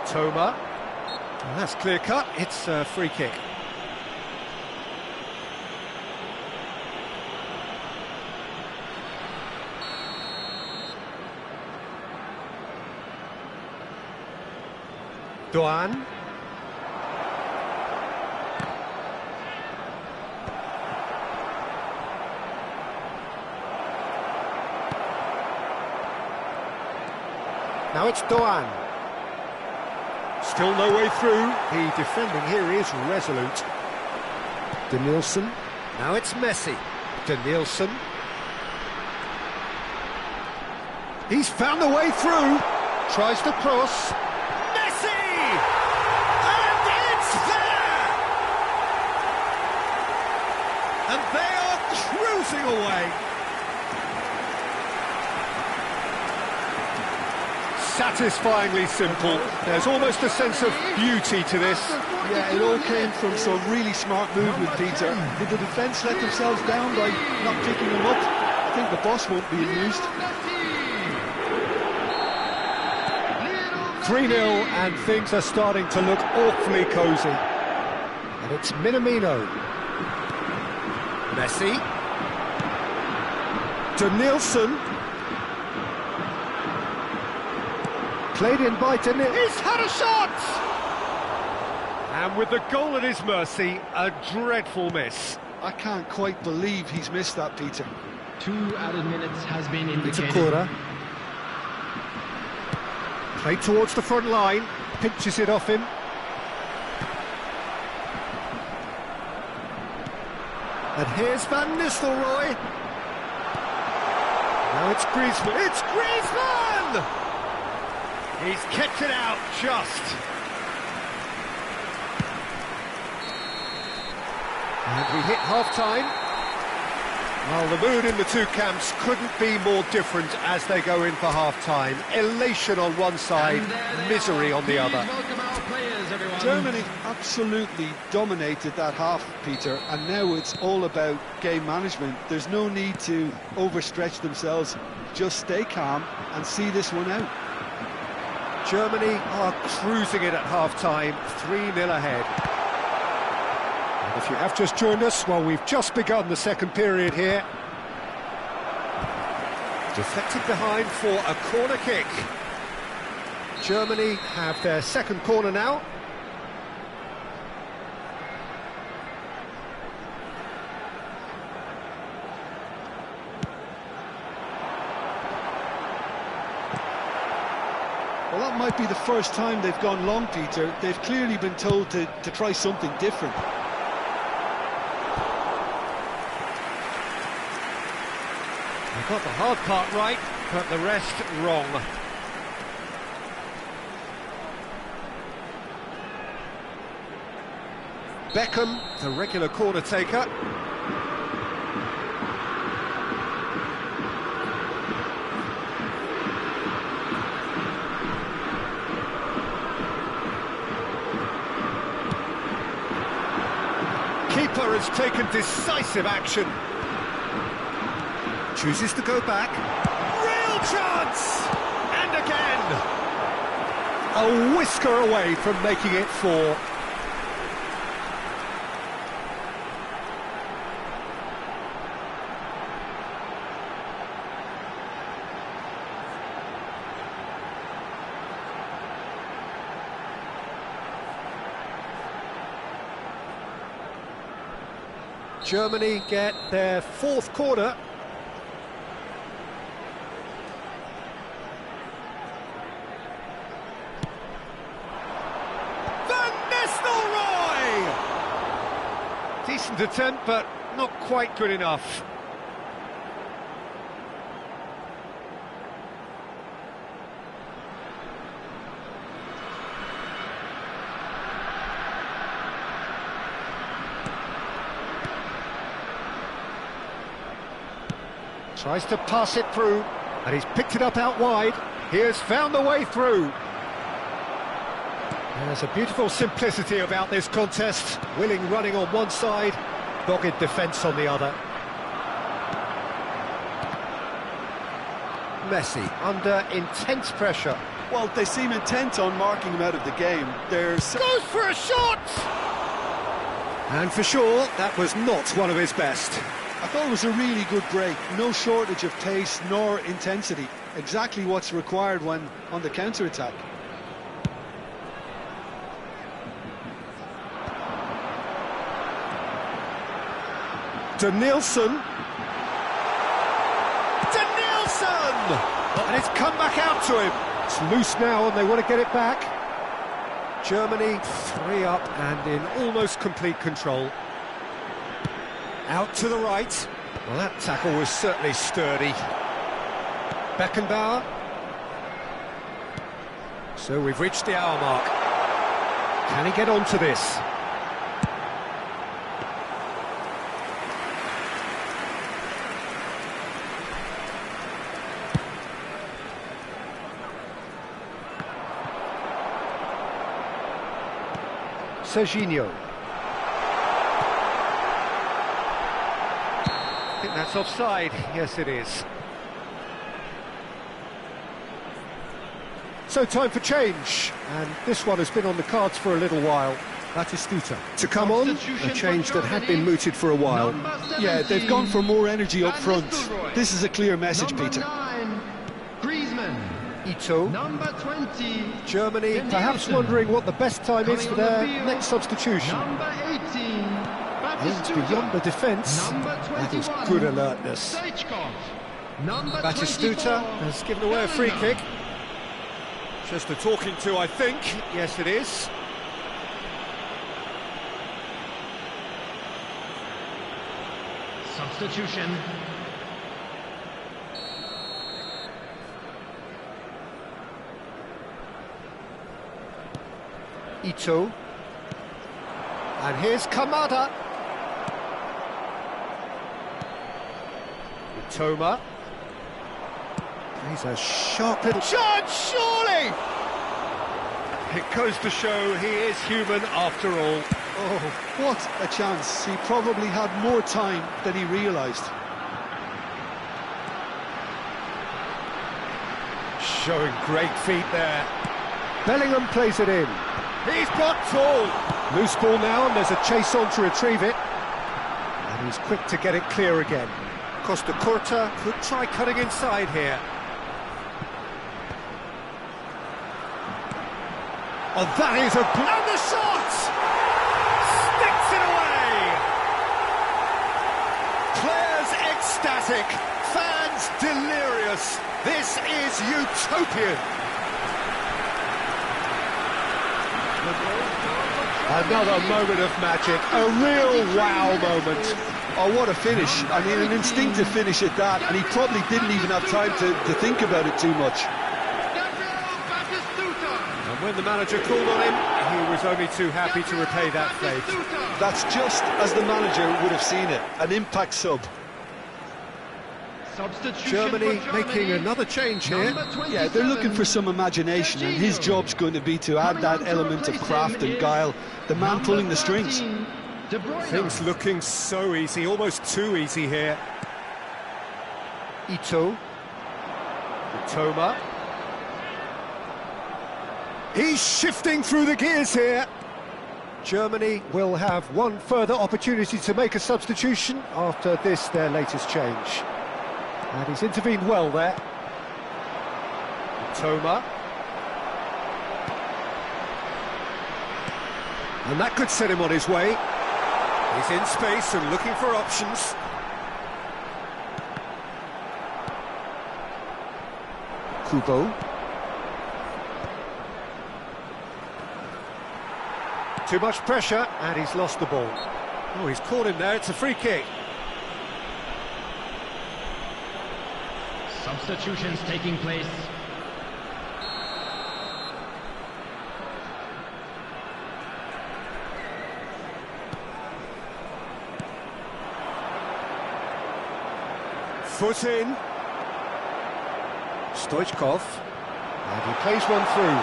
Toma. And that's clear cut. It's a free kick. Doan. Now it's Doan. Still no way through. The defending here is resolute. Danielson. Now it's Messi. Danielson. He's found the way through. Tries to cross. Messi! And it's there! And they are cruising away. Satisfyingly simple. There's almost a sense of beauty to this. Yeah, it all came from some really smart movement, Peter. Did the defence let themselves down by not picking them up? I think the boss won't be amused. 3-0 and things are starting to look awfully cosy. And it's Minamino. Messi. Danielson. Played in by Danielson. He's had a shot! And with the goal at his mercy, a dreadful miss. I can't quite believe he's missed that, Peter. 2 added minutes has been indicated. It's a corner. Played towards the front line, pinches it off him. And here's Van Nistelrooy. Now it's Griezmann. It's Griezmann! He's kept it out just. And we hit half-time. Well, the mood in the two camps couldn't be more different as they go in for half-time. Elation on one side, misery on the other. Welcome our players, everyone. Germany absolutely dominated that half, Peter, and now it's all about game management. There's no need to overstretch themselves. Just stay calm and see this one out. Germany are cruising it at half-time, 3-0 ahead. And if you have just joined us, well, we've just begun the second period here. Deflected behind for a corner kick. Germany have their second corner now. Well, that might be the first time they've gone long, Peter. They've clearly been told to try something different. They got the hard part right, but the rest wrong. Beckham, the regular corner taker. Keeper has taken decisive action. Chooses to go back. Real chance! And again! A whisker away from making it 4. Germany get their 4th corner. Van Nistelrooy! Decent attempt, but not quite good enough. Tries to pass it through, and he's picked it up out wide. He has found the way through. There's a beautiful simplicity about this contest. Willing running on one side, dogged defence on the other. Messi under intense pressure. Well, they seem intent on marking him out of the game. Goes for a shot! And for sure, that was not one of his best. I thought it was a really good break. No shortage of pace nor intensity. Exactly what's required when on the counter-attack. Denilson! And it's come back out to him. It's loose now and they want to get it back. Germany 3 up and in almost complete control. Out to the right. Well, that tackle was certainly sturdy. Beckenbauer. So we've reached the hour mark. Can he get onto this? Serginho. I think that's offside. Yes, it is. So time for change, and this one has been on the cards for a little while. Batistuta to come on, a change that had been mooted for a while. Yeah, they've gone for more energy up front. This is a clear message, Peter. Ito. Number 20. Germany perhaps wondering what the best time is for their next substitution. Number 18. Aims beyond the defence. That is good alertness. Batistuta has given away a free kick. Just a talking to, I think. Yes, it is. Substitution. Ito. And here's Kamada. Toma. He's a sharp little shot, surely! It goes to show he is human after all. Oh, what a chance. He probably had more time than he realised. Showing great feet there. Bellingham plays it in. He's blocked full. Loose ball now, and there's a chase on to retrieve it. And he's quick to get it clear again. Costa Curta could try cutting inside here. Oh, that is a... And the shot! Sticks it away! Players ecstatic, fans delirious. This is utopian. Another moment of magic, a real wow moment. Oh, what a finish. I mean, an instinctive finish at that, and he probably didn't even have time to think about it too much. And when the manager called on him, he was only too happy to repay that fate. That's just as the manager would have seen it, an impact sub. Germany making another change here. Yeah, they're looking for some imagination, and his job's going to be to add that element of craft and guile, the man pulling the strings. Things looking so easy, almost too easy here. Ito. Toma. He's shifting through the gears here. Germany will have one further opportunity to make a substitution after this, their latest change. And he's intervened well there. Toma. And that could set him on his way. He's in space and looking for options. Kubo. Too much pressure, and he's lost the ball. Oh, he's caught him there, it's a free kick. Substitutions taking place. Foot in. Stoichkov. And he plays one through.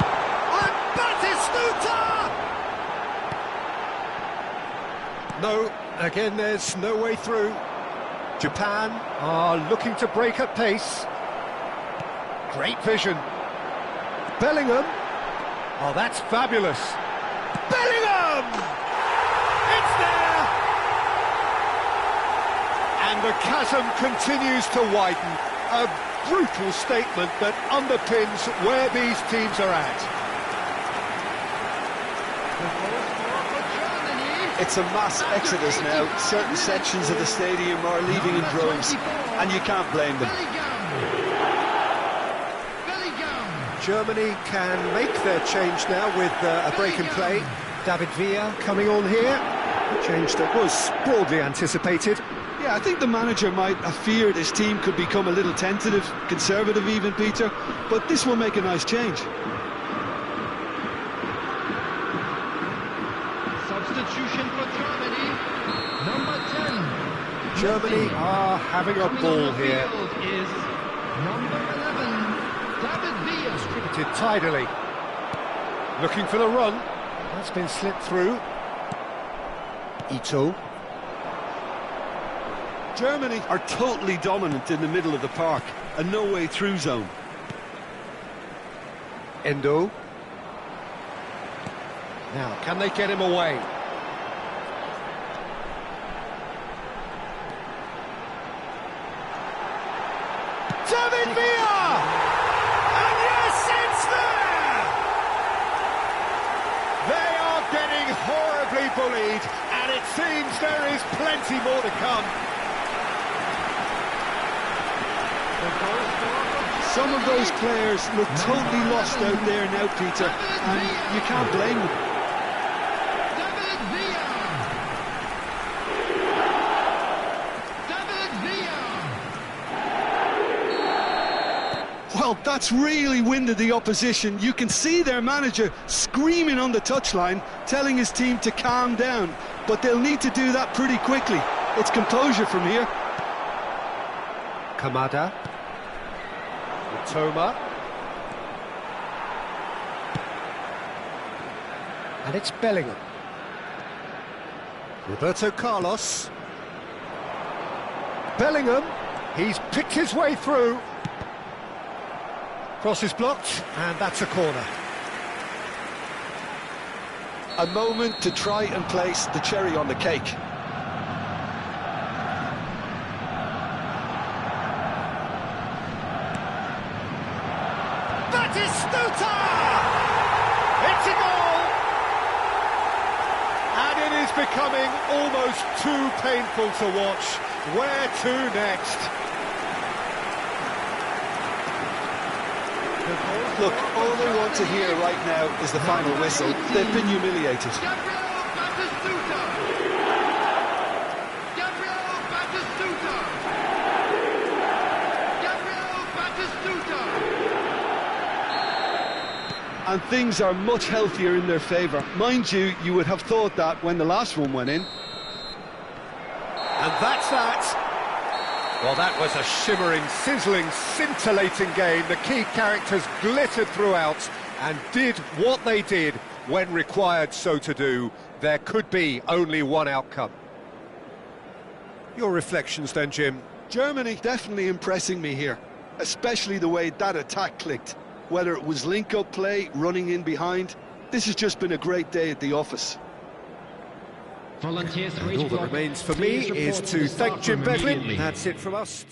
And Batistuta! No, again there's no way through. Japan are looking to break at pace. Great vision. Bellingham. Oh, that's fabulous. Bellingham! It's there! And the chasm continues to widen. A brutal statement that underpins where these teams are at. It's a mass exodus now. Certain sections of the stadium are leaving in droves, and you can't blame them. Germany can make their change now with a break in play. David Villa coming on here. A change that was broadly anticipated. Yeah, I think the manager might have feared his team could become a little tentative, conservative even, Peter, but this will make a nice change. Substitution for Germany, number 10. Germany are having a ball here. Is number 11, David Villa. Distributed tidily. Looking for the run. That's been slipped through. Ito. Germany are totally dominant in the middle of the park, a no-way through zone. Endo. Now, can they get him away? David Villa! And yes, it's there! They are getting horribly bullied, and it seems there is plenty more to come. Some of those players look totally lost out there now, Peter, and you can't blame them. David Villa. David Villa. Well, that's really winded the opposition. You can see their manager screaming on the touchline, telling his team to calm down, but they'll need to do that pretty quickly. It's composure from here. Kamada. Toma. And it's Bellingham. Roberto Carlos. Bellingham, he's picked his way through. Cross is blocked, and that's a corner. A moment to try and place the cherry on the cake. Batistuta! It's a goal! And it is becoming almost too painful to watch. Where to next? Look, all they want to hear right now is the final whistle. They've been humiliated. Gabriel Batistuta! Gabriel Batistuta! Gabriel Batistuta! And things are much healthier in their favour. Mind you, you would have thought that when the last one went in. And that's that. Well, that was a shimmering, sizzling, scintillating game. The key characters glittered throughout and did what they did when required so to do. There could be only one outcome. Your reflections then, Jim? Germany definitely impressing me here, especially the way that attack clicked. Whether it was link-up play, running in behind, this has just been a great day at the office. Volunteers for And all that remains for me is to thank Jim Beglin. That's it from us.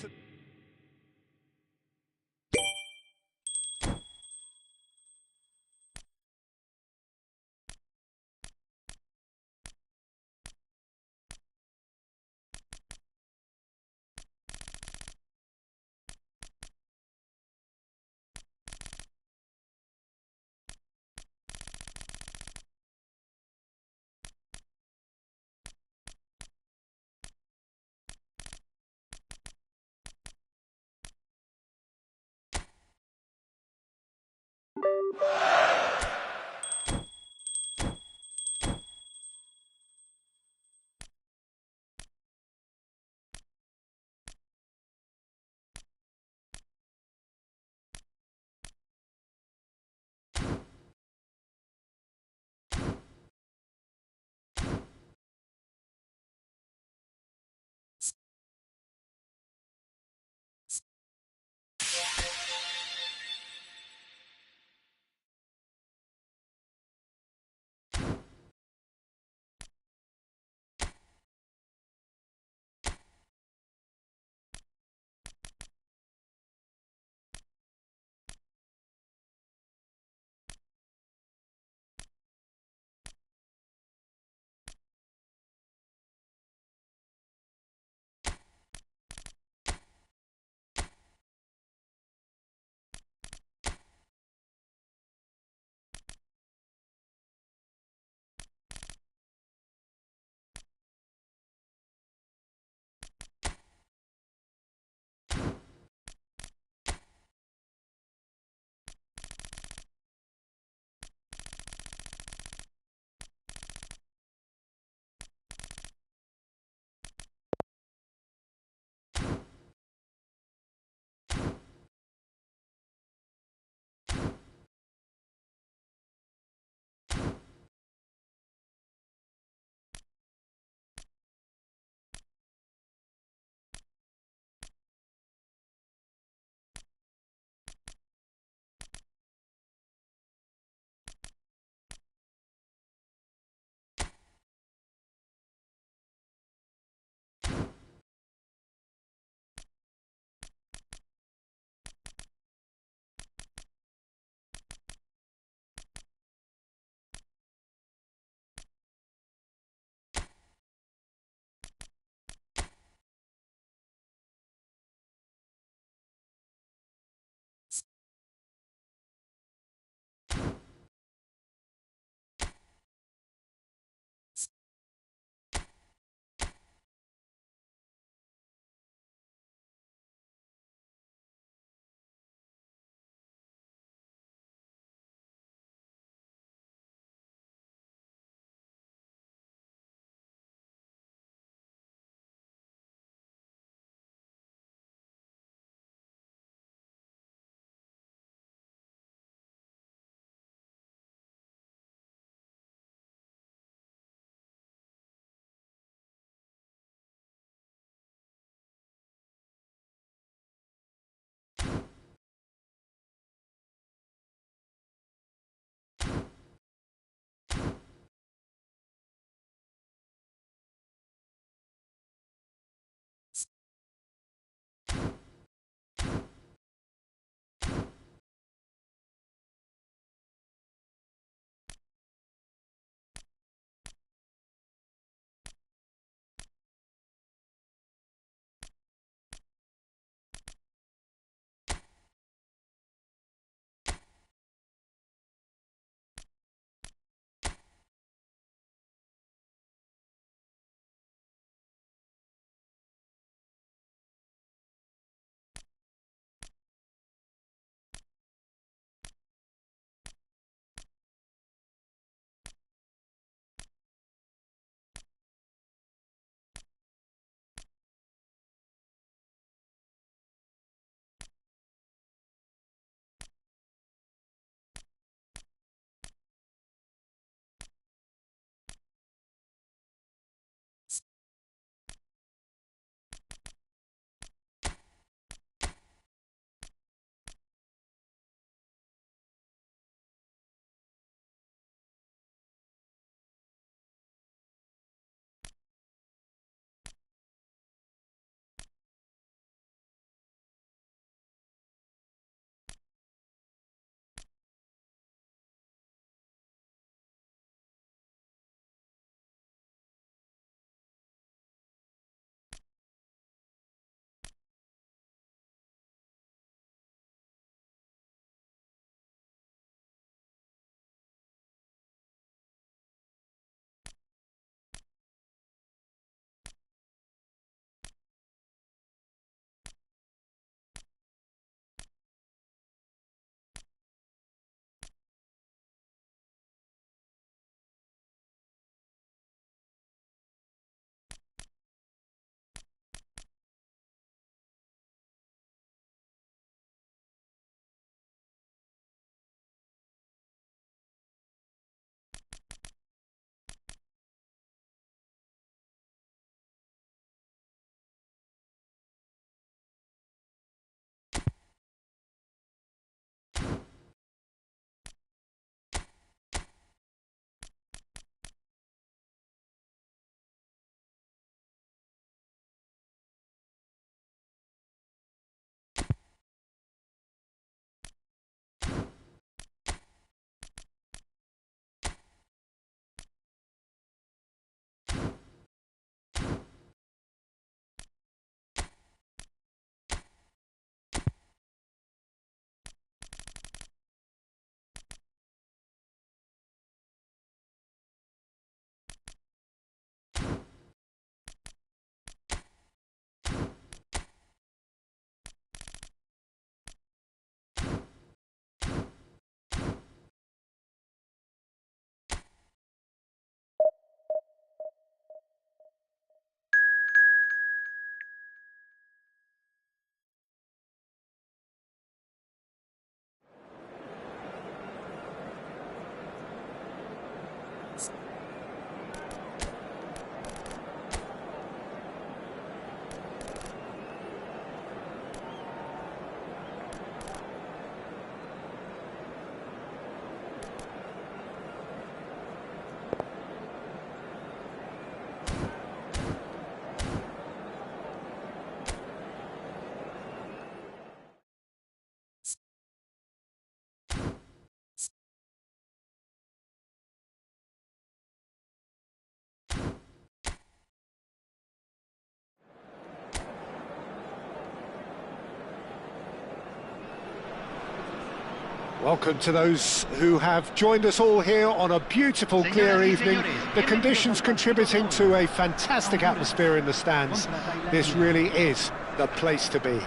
Welcome to those who have joined us all here on a beautiful, clear evening. The conditions contributing to a fantastic atmosphere in the stands. This really is the place to be.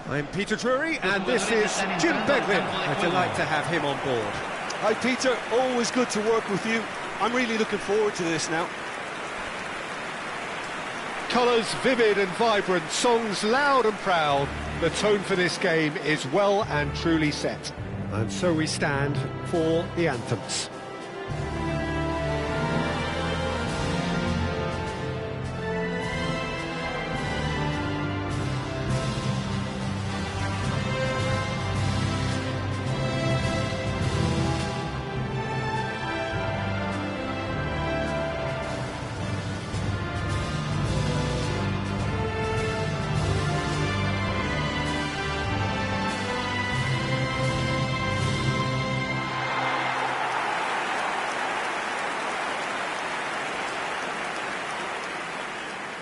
I'm Peter Drury, and this is Jim Beglin. A delight to have him on board. Hi Peter, always good to work with you. I'm really looking forward to this now. Colours vivid and vibrant, songs loud and proud. The tone for this game is well and truly set. And so we stand for the anthems.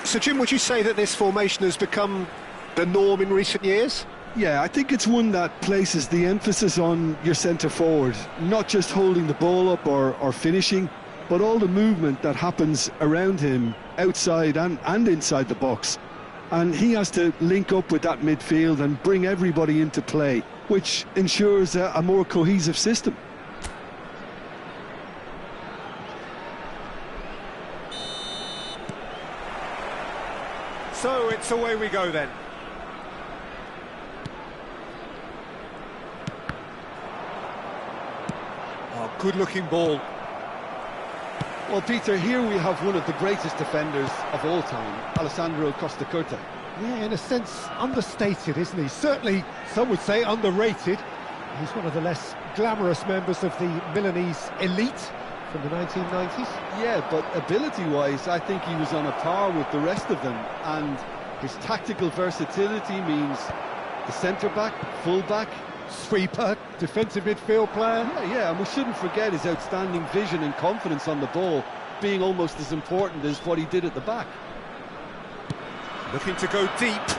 So, Jim, would you say that this formation has become the norm in recent years? Yeah, I think it's one that places the emphasis on your centre forward, not just holding the ball up or finishing, but all the movement that happens around him, outside and inside the box. And he has to link up with that midfield and bring everybody into play, which ensures a more cohesive system. So it's away we go then. Oh, good-looking ball. Well, Peter, here we have one of the greatest defenders of all time, Alessandro Costa Curta. Yeah, in a sense, understated, isn't he? Certainly, some would say underrated. He's one of the less glamorous members of the Milanese elite from the 1990s. Yeah, but ability-wise, I think he was on a par with the rest of them, and his tactical versatility means the centre-back, full-back, Sweeper, defensive midfield player. Yeah, and we shouldn't forget his outstanding vision and confidence on the ball, being almost as important as what he did at the back. Looking to go deep.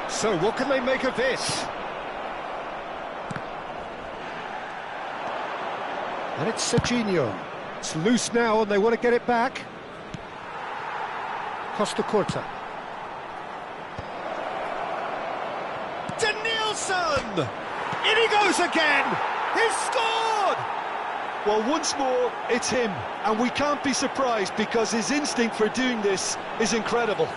So, what can they make of this? And it's Serginho. It's loose now and they want to get it back. Costa Curta. Danielson! In he goes again! He's scored! Well, once more, it's him. And we can't be surprised because his instinct for doing this is incredible.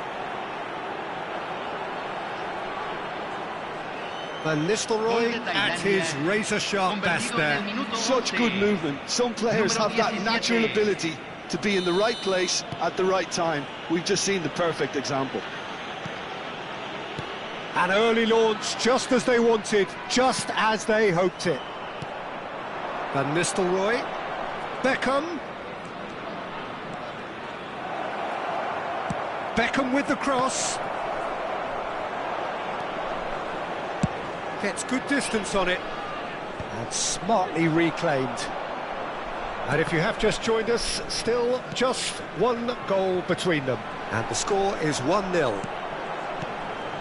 Van Nistelrooy at his razor-sharp best there. Such good movement. Some players have that natural ability to be in the right place at the right time. We've just seen the perfect example. An early launch, just as they wanted, just as they hoped it. Van Nistelrooy. Beckham. Beckham with the cross. Gets good distance on it. And smartly reclaimed. And if you have just joined us, still just one goal between them. And the score is 1-0.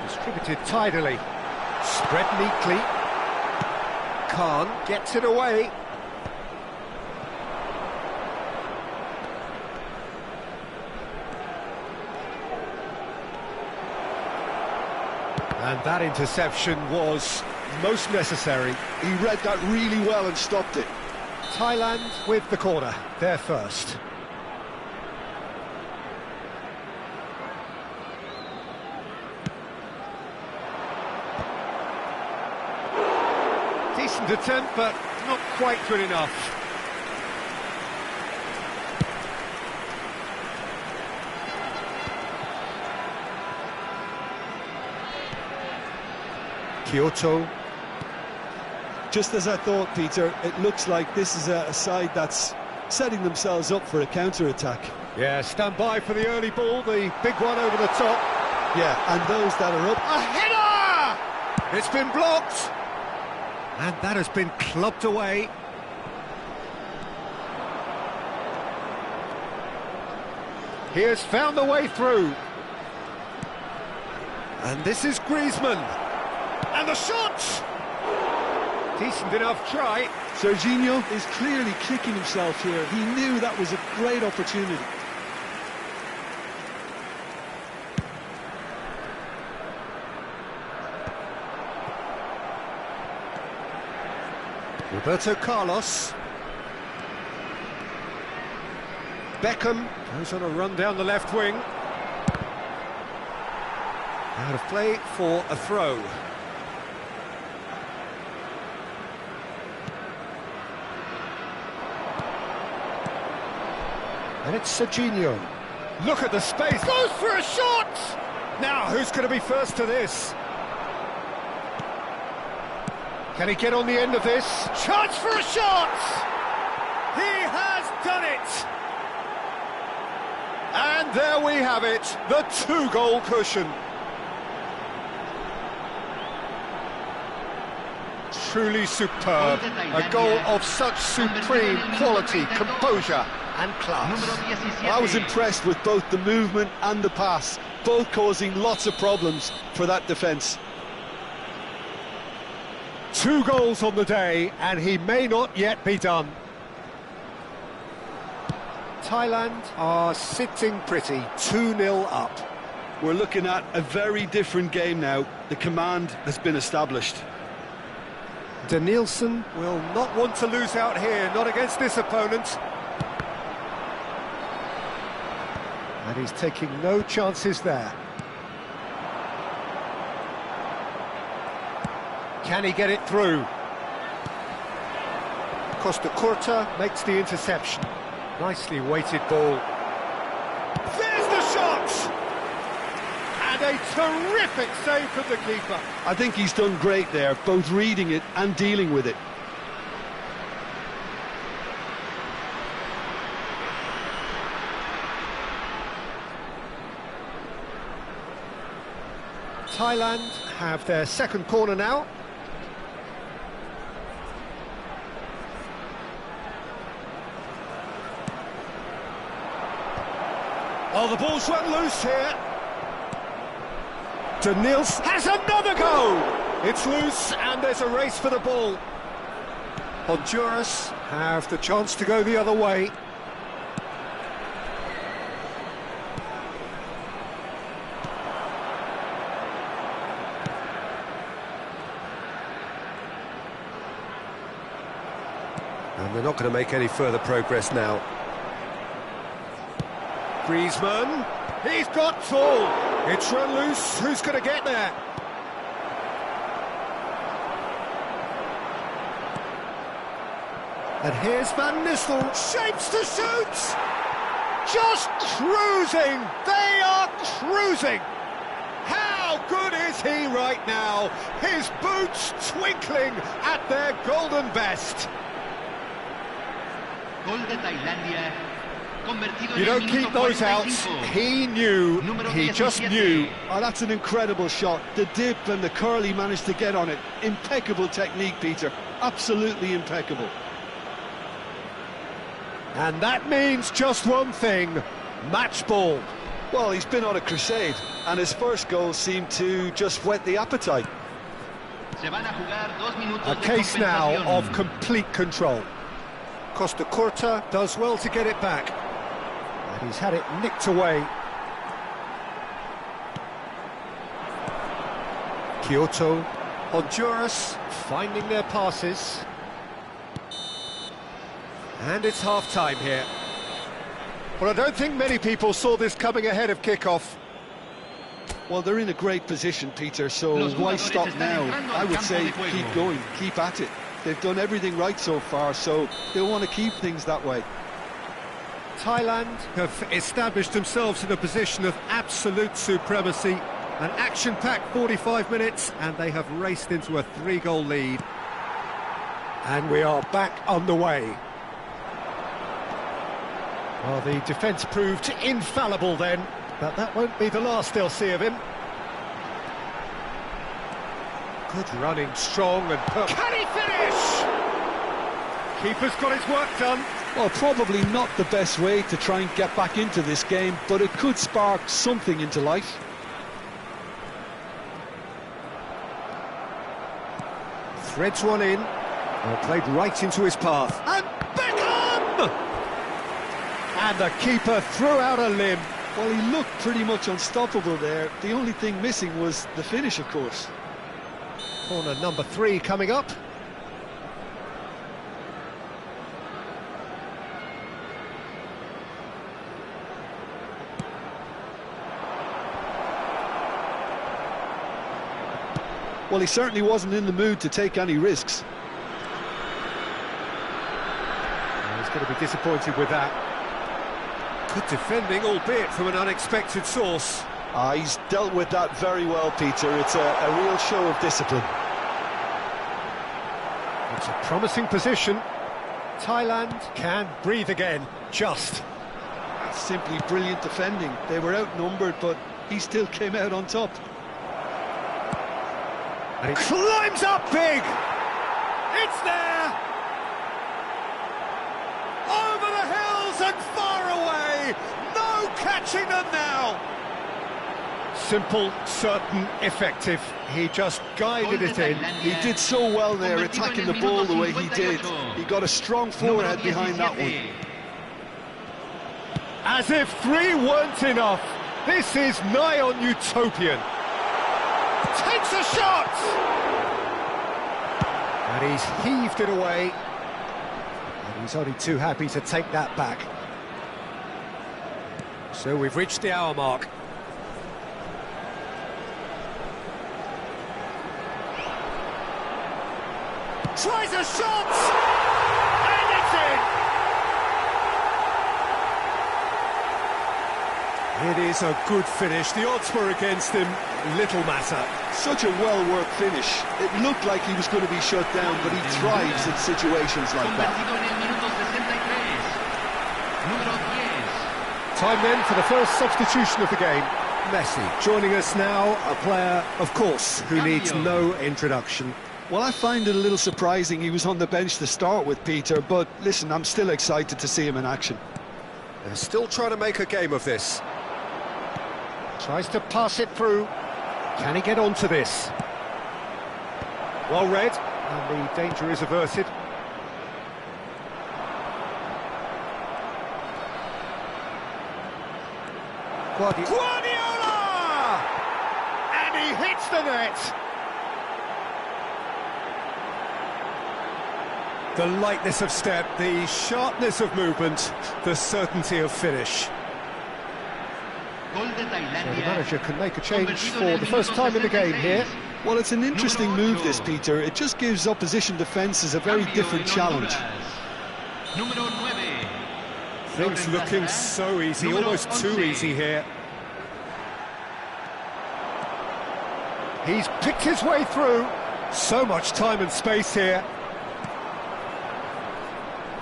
Distributed tidily. Spread neatly. Khan gets it away. And that interception was most necessary. He read that really well and stopped it. Thailand with the corner, they're first. Decent attempt, but not quite good enough. Kyoto. Just as I thought, Peter, it looks like this is a side that's setting themselves up for a counter-attack. Yeah, stand by for the early ball, the big one over the top. Yeah, and those that are up... A header! It's been blocked! And that has been clubbed away. He has found the way through. And this is Griezmann. And the shot! Decent enough try. Serginho is clearly kicking himself here. He knew that was a great opportunity. Roberto Carlos. Beckham goes on a run down the left wing. Out of play for a throw. And it's Serginho. Look at the space. Goes for a shot! Now, who's going to be first to this? Can he get on the end of this? Chance for a shot! He has done it! And there we have it, the two-goal cushion. Truly superb. A goal of such supreme quality, composure and class. I was impressed with both the movement and the pass, both causing lots of problems for that defence. 2 goals on the day, and he may not yet be done. Thailand are sitting pretty, 2-0 up. We're looking at a very different game now. The command has been established. Danielson will not want to lose out here, not against this opponent. And he's taking no chances there. Can he get it through? Costa Curta makes the interception. Nicely weighted ball. There's the shot! And a terrific save from the keeper. I think he's done great there, both reading it and dealing with it. Thailand have their second corner now. Oh, the ball's run loose here. Danielson has another go! It's loose and there's a race for the ball. Honduras have the chance to go the other way. And they're not going to make any further progress now. Griezmann, he's got tall. It's run loose, who's going to get there? And here's Van Nistelrooy, shapes to shoot! Just cruising, they are cruising! How good is he right now? His boots twinkling at their golden best. Gol de Tailandia. You don't keep those out. He knew, he just knew. Oh, that's an incredible shot. The dip and the curl he managed to get on it. Impeccable technique, Peter. Absolutely impeccable. And that means just one thing, match ball. Well, he's been on a crusade, and his first goal seemed to just whet the appetite. A case now of complete control. Costa Curta does well to get it back. And he's had it nicked away. Kyoto, Honduras finding their passes. And it's half-time here. Well, I don't think many people saw this coming ahead of kickoff. Well, they're in a great position, Peter, so why stop now? I would say keep going, keep at it. They've done everything right so far, so they'll want to keep things that way. Thailand have established themselves in a position of absolute supremacy. An action-packed 45 minutes, and they have raced into a 3-goal lead. And we are back on the way. Well, the defence proved infallible then, but that won't be the last they'll see of him. Good running, strong and perfect. Can he finish? Keeper's got his work done. Well, probably not the best way to try and get back into this game, but it could spark something into life. Threads one in. Well, played right into his path. And Beckham! And the keeper threw out a limb. Well, he looked pretty much unstoppable there. The only thing missing was the finish, of course. Corner number 3 coming up. Well, he certainly wasn't in the mood to take any risks. He's going to be disappointed with that. Good defending, albeit from an unexpected source. He's dealt with that very well, Peter. It's a real show of discipline. It's a promising position. Thailand can breathe again, just. Simply brilliant defending. They were outnumbered, but he still came out on top. And he climbs up big! It's there! Over the hills and far away! No catching them now! Simple, certain, effective. He just guided it in. He did so well there, attacking the ball the way he did. He got a strong forehead behind that one. As if 3 weren't enough. This is nigh on utopian. Takes a shot! And he's heaved it away. And he's only too happy to take that back. So we've reached the hour mark. Tries a shot! And it's in! It is a good finish. The odds were against him. Little matter. Such a well-worked finish. It looked like he was going to be shut down, but he thrives in situations like that. Time then for the first substitution of the game. Messi joining us now, a player, of course, who needs no introduction. Well, I find it a little surprising he was on the bench to start with, Peter, but listen, I'm still excited to see him in action. They're still trying to make a game of this. Tries to pass it through. Can he get onto this? Well read, and the danger is averted. Guardiola! And he hits the net! The lightness of step, the sharpness of movement, the certainty of finish. So the manager can make a change for the first time in the game here. Well, it's an interesting move, this, Peter. It just gives opposition defences a very different challenge. Things looking so easy, almost too easy here. He's picked his way through. So much time and space here.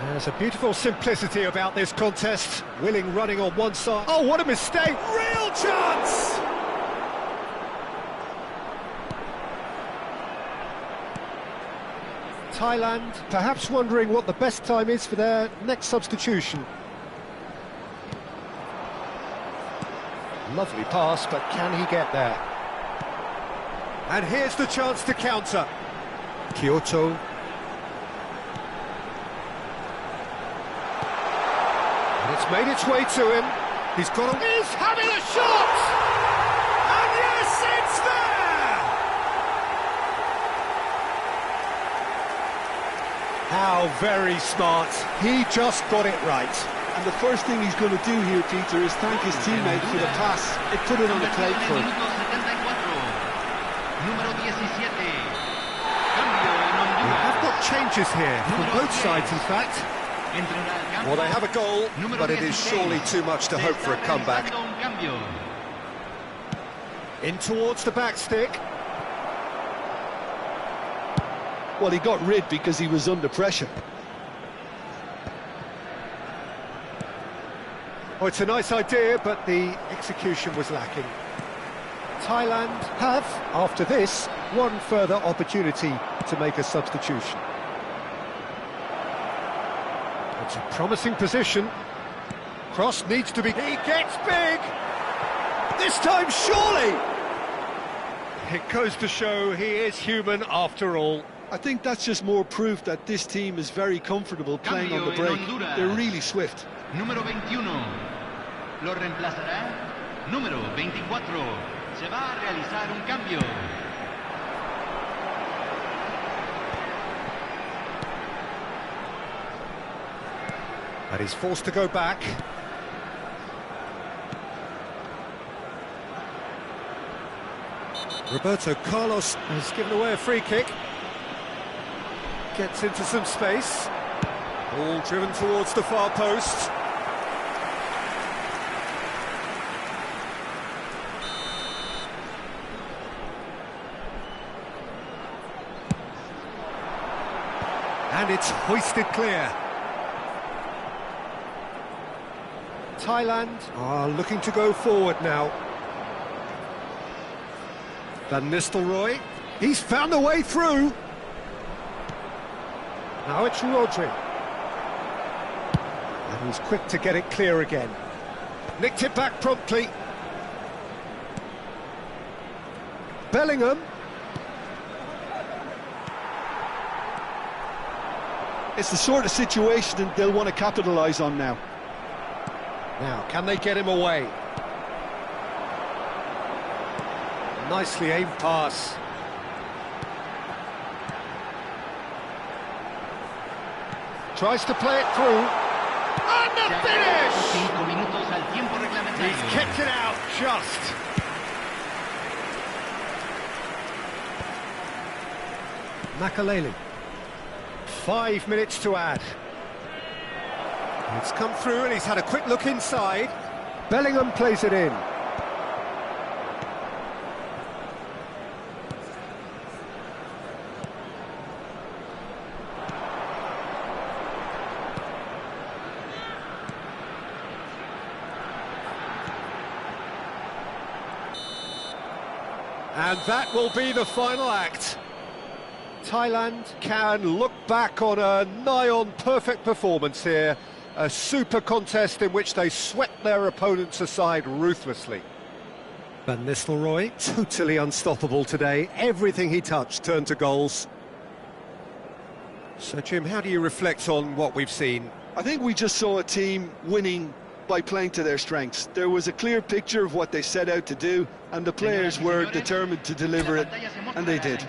There's a beautiful simplicity about this contest. Willing running on one side. Oh, what a mistake! Real chance! Thailand perhaps wondering what the best time is for their next substitution. Lovely pass, but can he get there? And here's the chance to counter. Kyoto. It's made its way to him. He's got a... He's having a shot! And yes, it's there! How very smart. He just got it right. And the first thing he's going to do here, Peter, is thank his teammate for the pass. It put it on the plate for him. We have got changes here, from both sides, in fact. Well, they have a goal, but it is surely too much to hope for a comeback. In towards the back stick. Well, he got rid because he was under pressure. Oh, it's a nice idea, but the execution was lacking. Thailand have, after this, one further opportunity to make a substitution. It's a promising position. Cross needs to be... He gets big! This time, surely! It goes to show he is human after all. I think that's just more proof that this team is very comfortable playing on the break. They're really swift. Número 21. Lo reemplazará número 24. Se va a realizar un cambio. And he's forced to go back. Roberto Carlos has given away a free kick. Gets into some space. Ball driven towards the far post. And it's hoisted clear. Thailand are looking to go forward now. Van Nistelrooy, he's found a way through. Now it's Rodri. And he's quick to get it clear again. Nicked it back promptly. Bellingham. It's the sort of situation that they'll want to capitalise on now. Now, can they get him away? Nicely aimed pass. Tries to play it through. And the finish! He's kicked it out just. Makaleli. 5 minutes to add. It's come through and he's had a quick look inside. Bellingham plays it in. And that will be the final act. Thailand can look back on a nigh-on perfect performance here. A super contest in which they swept their opponents aside ruthlessly. Van Nistelrooy, totally unstoppable today. Everything he touched turned to goals. So, Jim, how do you reflect on what we've seen? I think we just saw a team winning by playing to their strengths. There was a clear picture of what they set out to do, and the players were determined to deliver it, and they did.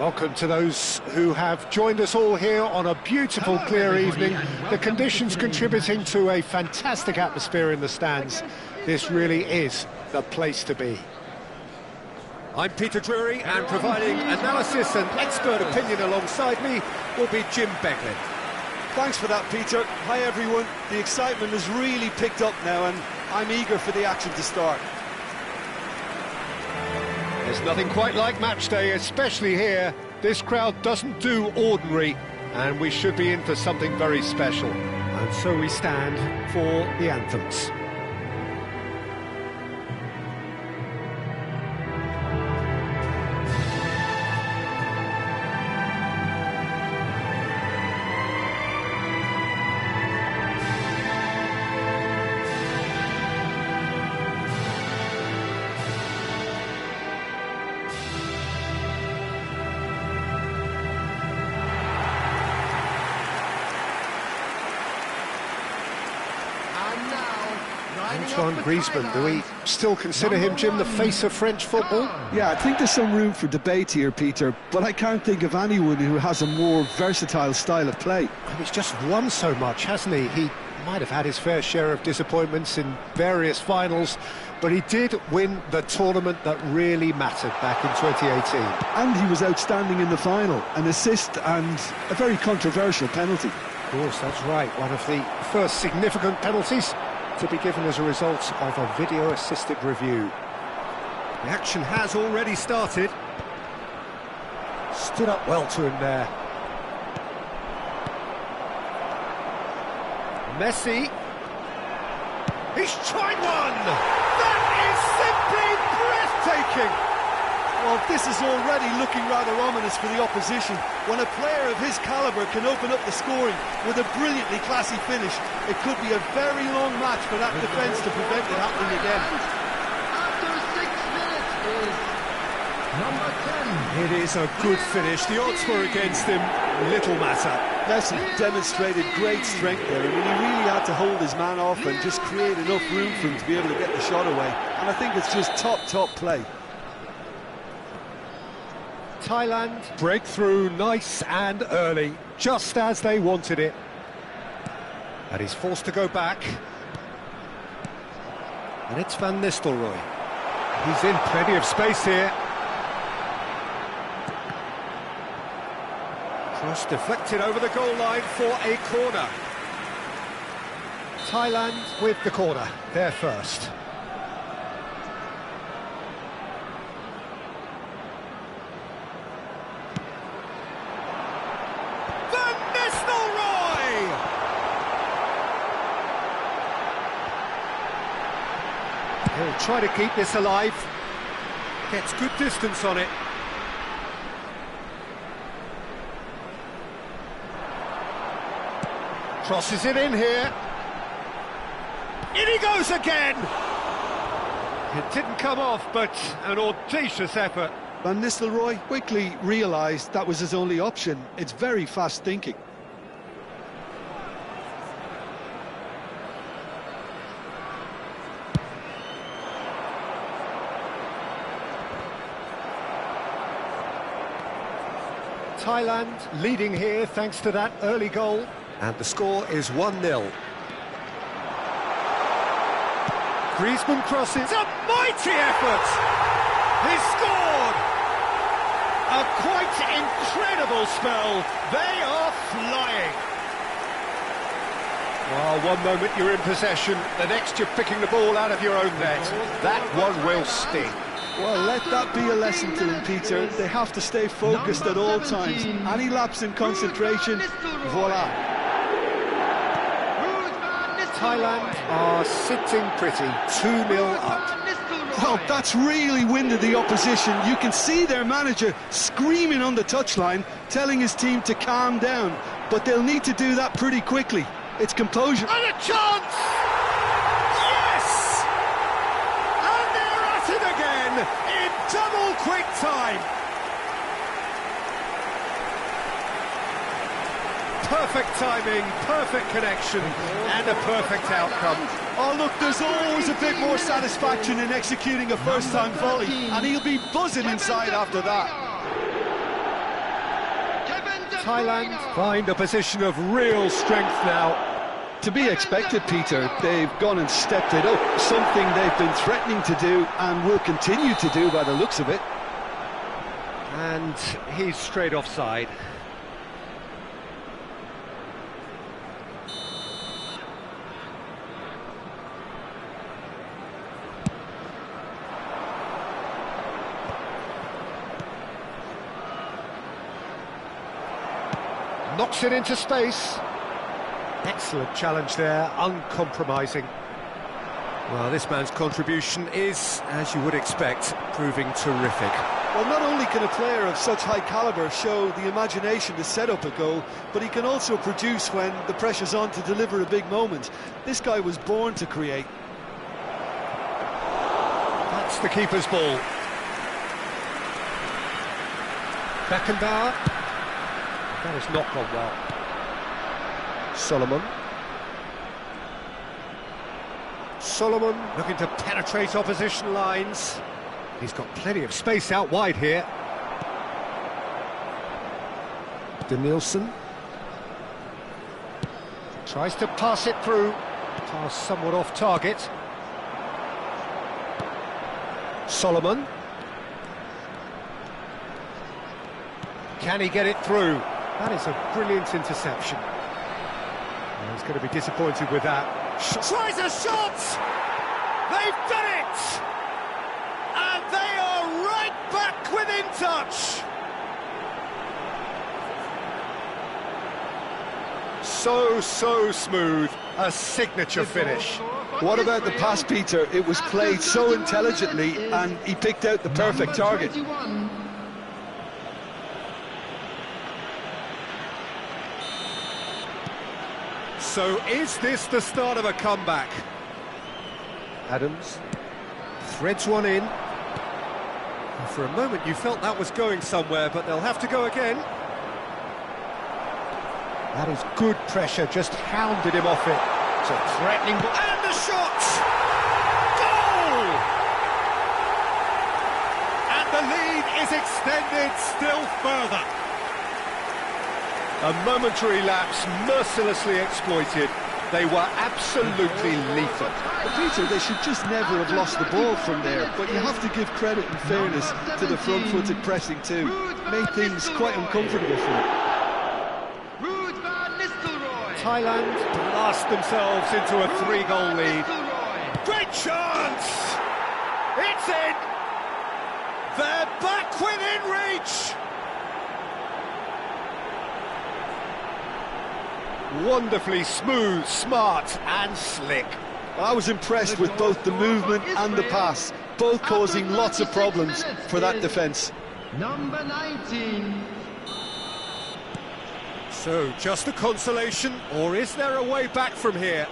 Welcome to those who have joined us all here on a beautiful, clear evening. The conditions contributing to a fantastic atmosphere in the stands. This really is the place to be. I'm Peter Drury, and providing analysis and expert opinion alongside me will be Jim Beglin. Thanks for that, Peter. Hi, everyone. The excitement has really picked up now, and I'm eager for the action to start. There's nothing quite like match day, especially here. This crowd doesn't do ordinary, and we should be in for something very special. And so we stand for the anthems. Antoine Griezmann, do we still consider him, Jim, the face of French football? Yeah, I think there's some room for debate here, Peter, but I can't think of anyone who has a more versatile style of play. He's just won so much, hasn't he? He might have had his fair share of disappointments in various finals, but he did win the tournament that really mattered back in 2018. And he was outstanding in the final, an assist and a very controversial penalty. Of course, that's right, one of the first significant penalties to be given as a result of a video-assisted review. The action has already started. Stood up well to him there. Messi. He's tried one! That is simply breathtaking! Well, this is already looking rather ominous for the opposition. When a player of his calibre can open up the scoring with a brilliantly classy finish, it could be a very long match for that defence to prevent it happening again. After 6 minutes is number 10. It is a good finish. The odds were against him. Little matter. Messi demonstrated great strength there. I mean, he really had to hold his man off and just create enough room for him to be able to get the shot away. And I think it's just top play. Thailand breakthrough nice and early, just as they wanted it. And he's forced to go back. And it's Van Nistelrooy. He's in plenty of space here. Cross deflected over the goal line for a corner. Thailand with the corner, they're first. He'll try to keep this alive. Gets good distance on it. Crosses it in here. In he goes again! It didn't come off, but an audacious effort. Van Nistelrooy quickly realised that was his only option. It's very fast thinking. Thailand leading here thanks to that early goal. And the score is 1-0. Griezmann crosses. A mighty effort! He's scored! A quite incredible spell. They are flying. Well, one moment you're in possession, the next you're picking the ball out of your own net. That one will sting. Well, let that be a lesson to them, Peter. They have to stay focused at all times. Any lapse in concentration, voila. Thailand are sitting pretty, 2-0 up. Well, that's really winded the opposition. You can see their manager screaming on the touchline, telling his team to calm down. But they'll need to do that pretty quickly. It's composure. And a chance! Yes! And they're at it again in double quick time. Perfect timing, perfect connection, and a perfect outcome. Oh, look, there's always a bit more satisfaction in executing a first-time volley, and he'll be buzzing inside after that. Thailand find a position of real strength now. To be expected, Peter. They've gone and stepped it up, something they've been threatening to do and will continue to do by the looks of it. And he's straight offside. Knocks it into space. Excellent challenge there, uncompromising. Well, this man's contribution is, as you would expect, proving terrific. Well, not only can a player of such high calibre show the imagination to set up a goal, but he can also produce when the pressure's on to deliver a big moment. This guy was born to create. That's the keeper's ball. Beckenbauer. That has not gone well. Solomon looking to penetrate opposition lines. He's got plenty of space out wide here. Danielson tries to pass it through. Pass somewhat off target. Solomon. Can he get it through? That is a brilliant interception. Well, he's going to be disappointed with that. Tries a shot! They've done it! And they are right back within touch! So smooth. A signature finish. What about the pass, Peter? It was played so intelligently and he picked out the perfect target. So is this the start of a comeback? Adams threads one in. And for a moment you felt that was going somewhere, but they'll have to go again. That is good pressure, just hounded him off it. It's a threatening ball, and the shot! Goal! And the lead is extended still further. A momentary lapse, mercilessly exploited. They were absolutely lethal. But Peter, they should just never have lost the ball from there. But you have to give credit and fairness to the front-footed pressing too. Made things quite uncomfortable for them. Thailand blast themselves into a 3-goal lead. Great chance! It's in! They're back within reach! Wonderfully smooth, smart and slick. I was impressed with both the movement and the pass, both causing lots of problems for that defence. Number 19. So, just a consolation, or is there a way back from here?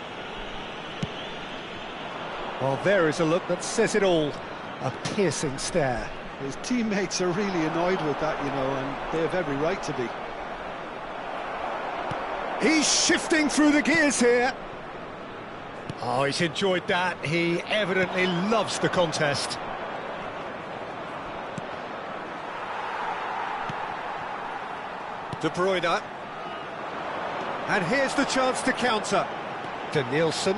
Well, there is a look that says it all. A piercing stare. His teammates are really annoyed with that, you know, and they have every right to be. He's shifting through the gears here. Oh, he's enjoyed that. He evidently loves the contest. De Bruyne. And here's the chance to counter. Danielson.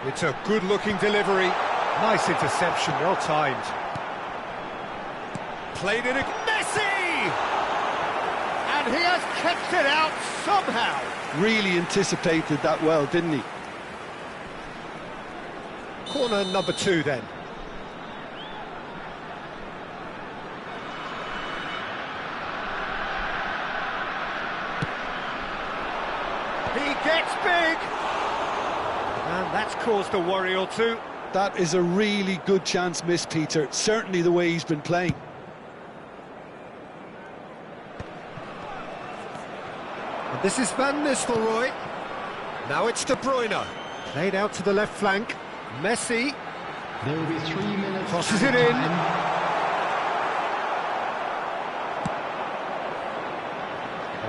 It's a good-looking delivery. Nice interception, well timed. Played it again. Messi! And he has kept it out somehow. Really anticipated that well, didn't he? Corner number 2 then. He gets big! And that's caused a worry or two. That is a really good chance missed, Peter. Certainly the way he's been playing. And this is Van Nistelrooy. Now it's De Bruyne. Played out to the left flank. Messi. There will be 3 minutes. Crosses it in.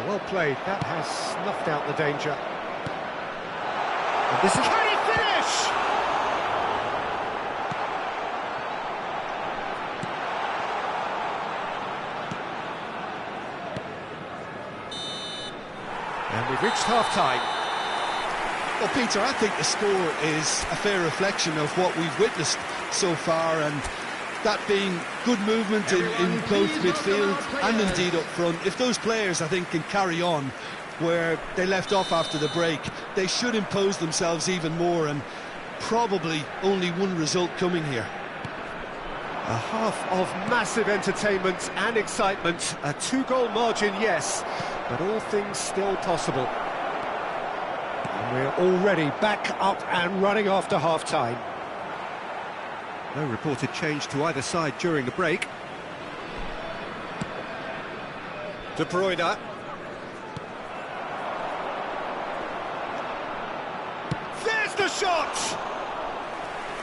Well played. That has snuffed out the danger. And this is... Can he finish? reached half-time. Well, Peter, I think the score is a fair reflection of what we've witnessed so far, and that being good movement in both midfield and indeed up front. If those players, I think, can carry on where they left off after the break, they should impose themselves even more, and probably only one result coming here. A half of massive entertainment and excitement. A 2-goal margin, yes, but all things still possible. And we're already back up and running after half-time. No reported change to either side during the break. De Bruyne. There's the shot!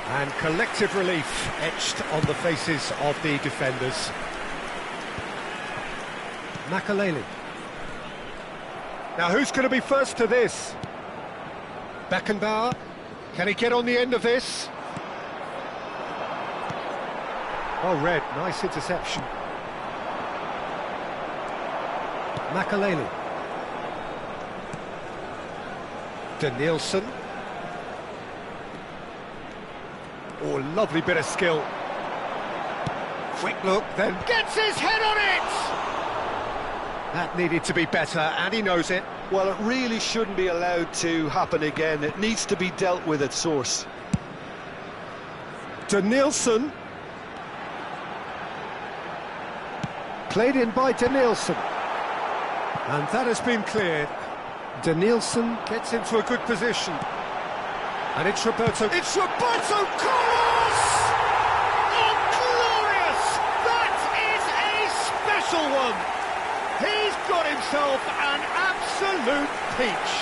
And collective relief etched on the faces of the defenders. Makaleli. Now who's going to be first to this? Beckenbauer. Can he get on the end of this? Oh, Red, nice interception. Makaleli. Danielson. Oh, lovely bit of skill. Quick look, then gets his head on it! That needed to be better, and he knows it. Well, it really shouldn't be allowed to happen again. It needs to be dealt with at source. Danielson. Played in by Danielson. And that has been cleared. Danielson gets into a good position. And it's Roberto. It's Roberto Carlos! Oh, glorious! That is a special one! He's got himself an absolute peach.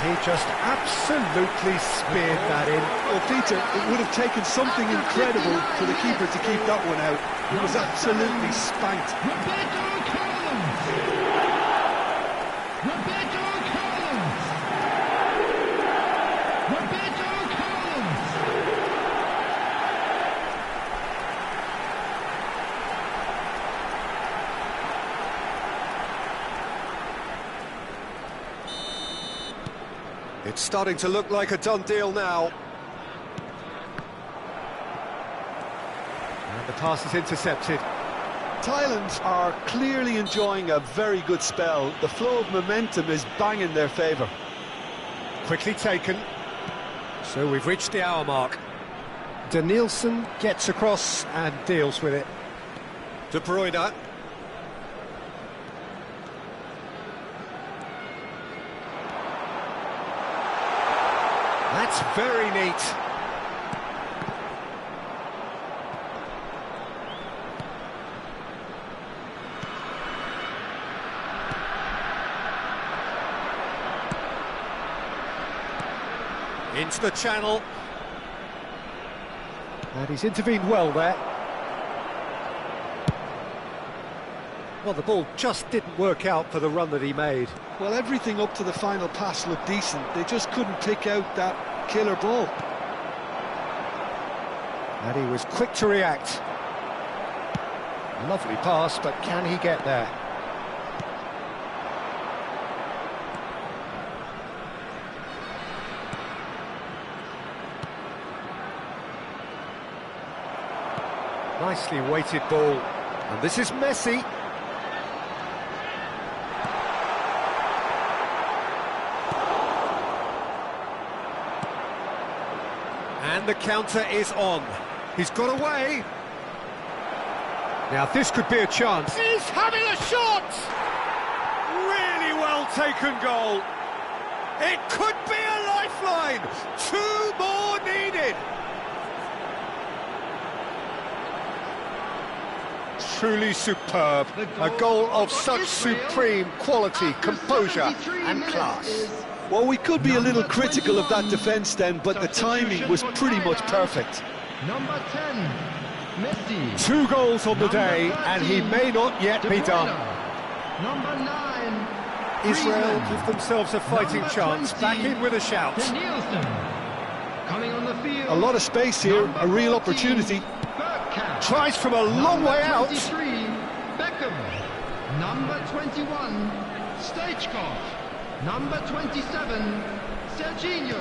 He just absolutely speared that in. Well, Peter, it would have taken something incredible for the keeper to keep that one out. He was absolutely spanked. Roberto Carlos! Roberto Carlos! Roberto Carlos! It's starting to look like a done deal now. And the pass is intercepted. Thailand are clearly enjoying a very good spell. The flow of momentum is bang in their favour. Quickly taken. So we've reached the hour mark. Danielson gets across and deals with it. De Bruyne. That's very neat. Into the channel. And he's intervened well there. Well, the ball just didn't work out for the run that he made. Well, everything up to the final pass looked decent. They just couldn't pick out that killer ball. And he was quick to react. Lovely pass, but can he get there? Nicely weighted ball. And this is Messi. And the counter is on. He's got away. Now this could be a chance. He's having a shot! Really well taken goal. It could be a lifeline. 2 more needed. Truly superb. A goal of such supreme quality, composure and class. Well, we could be a little critical of that defence then, but the timing was pretty much perfect. Number 10, Messi. 2 goals on the day, and he may not yet be done. Number 9, Israel Griezmann. give themselves a fighting Number chance. 20, Back in with a shout. Danielson. Coming on the field. A lot of space here, a real opportunity. Bergkamp. Tries from a long way out. 23, Beckham. Number 21, Stoichkov. Number 27, Serginho.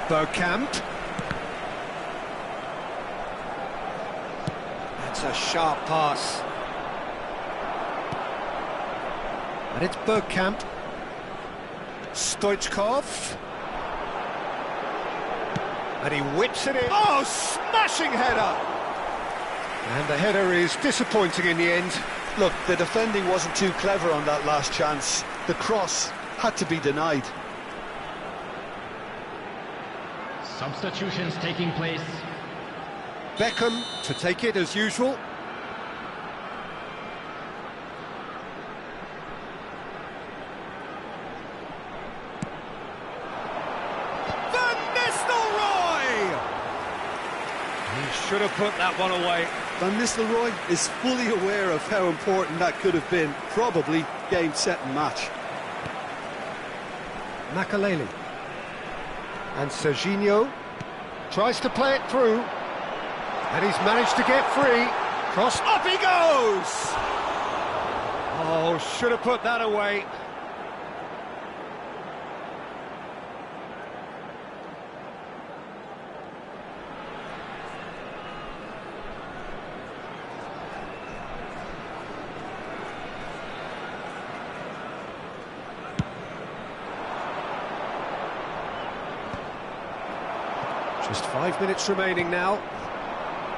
Bergkamp. That's a sharp pass. And it's Bergkamp. Stoichkov. And he whips it in. Oh, smashing header! And the header is disappointing in the end. Look, the defending wasn't too clever on that last chance. The cross had to be denied. Substitutions taking place. Beckham to take it as usual. Should have put that one away. Van Nistelrooy is fully aware of how important that could have been. Probably game, set and match. Makaleli. And Serginho tries to play it through. And he's managed to get free. Cross, up he goes! Oh, should have put that away. Just 5 minutes remaining now.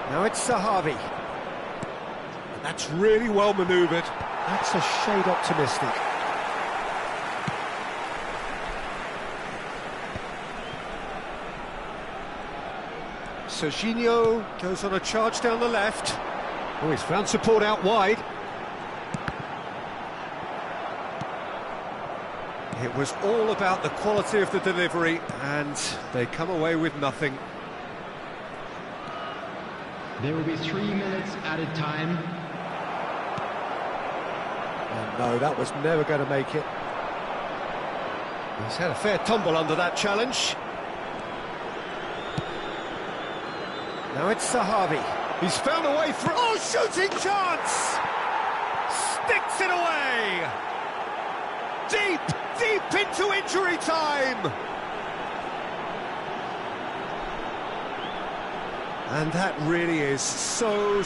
Now it's Sahavi. And that's really well manoeuvred. That's a shade optimistic. Serginho goes on a charge down the left. Oh, he's found support out wide. It was all about the quality of the delivery, and they come away with nothing. There will be 3 minutes added time. And no, that was never going to make it. He's had a fair tumble under that challenge. Now it's Sahavi. He's found a way through. Oh, shooting chance! Sticks it away! Deep into injury time! And that really is so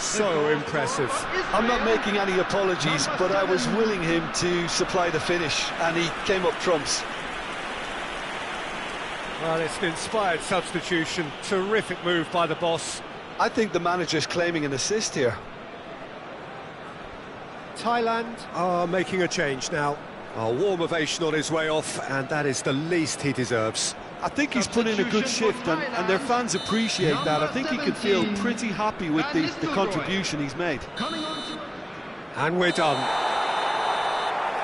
impressive. I'm not making any apologies, but I was willing him to supply the finish, and he came up trumps. Well, it's an inspired substitution. Terrific move by the boss. I think the manager's claiming an assist here. Thailand are making a change now. A warm ovation on his way off, and that is the least he deserves. I think he's put in a good shift, and their fans appreciate that. I think he can feel pretty happy with the contribution he's made. And we're done.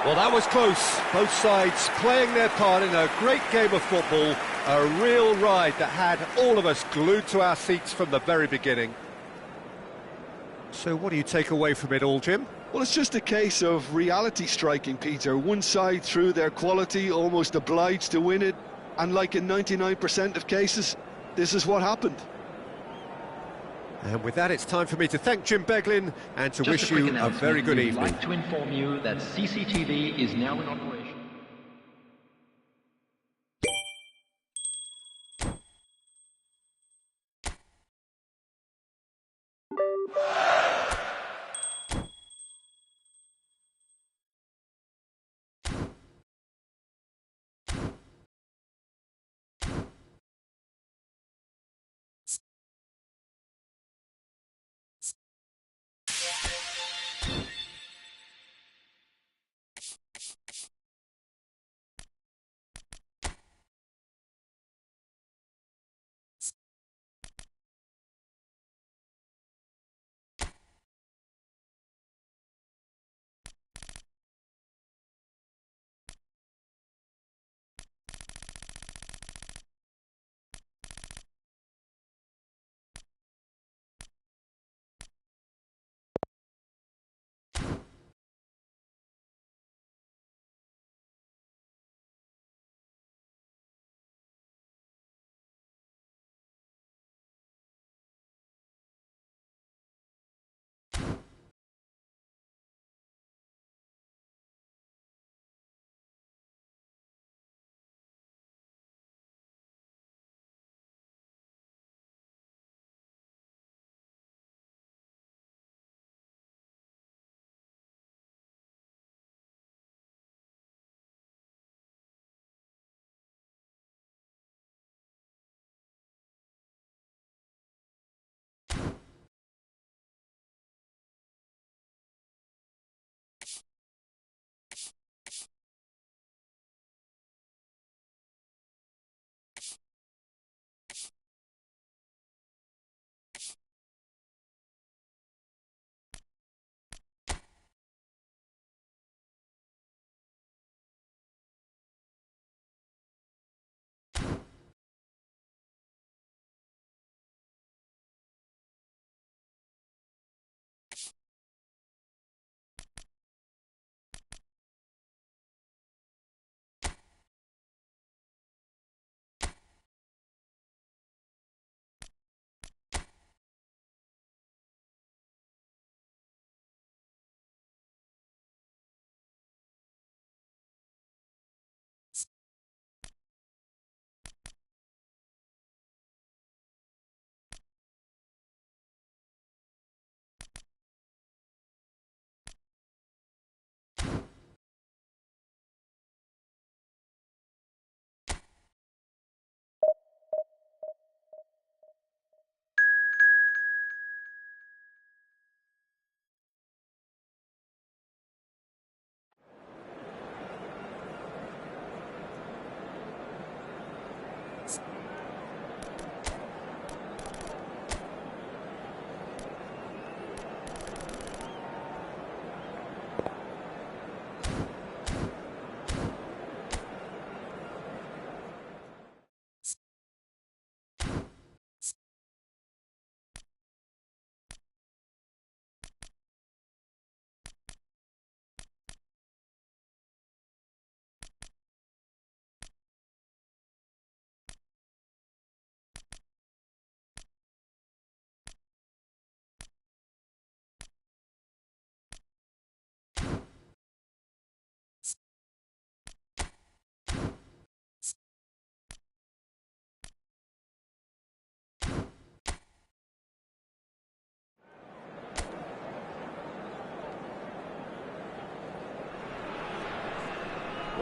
Well, that was close. Both sides playing their part in a great game of football. A real ride that had all of us glued to our seats from the very beginning. So what do you take away from it all, Jim? Well, it's just a case of reality striking, Peter. One side, through their quality, almost obliged to win it. And like in 99% of cases, this is what happened. And with that, it's time for me to thank Jim Beglin and to wish you a very good evening. We'd like to inform you that CCTV is now in operation.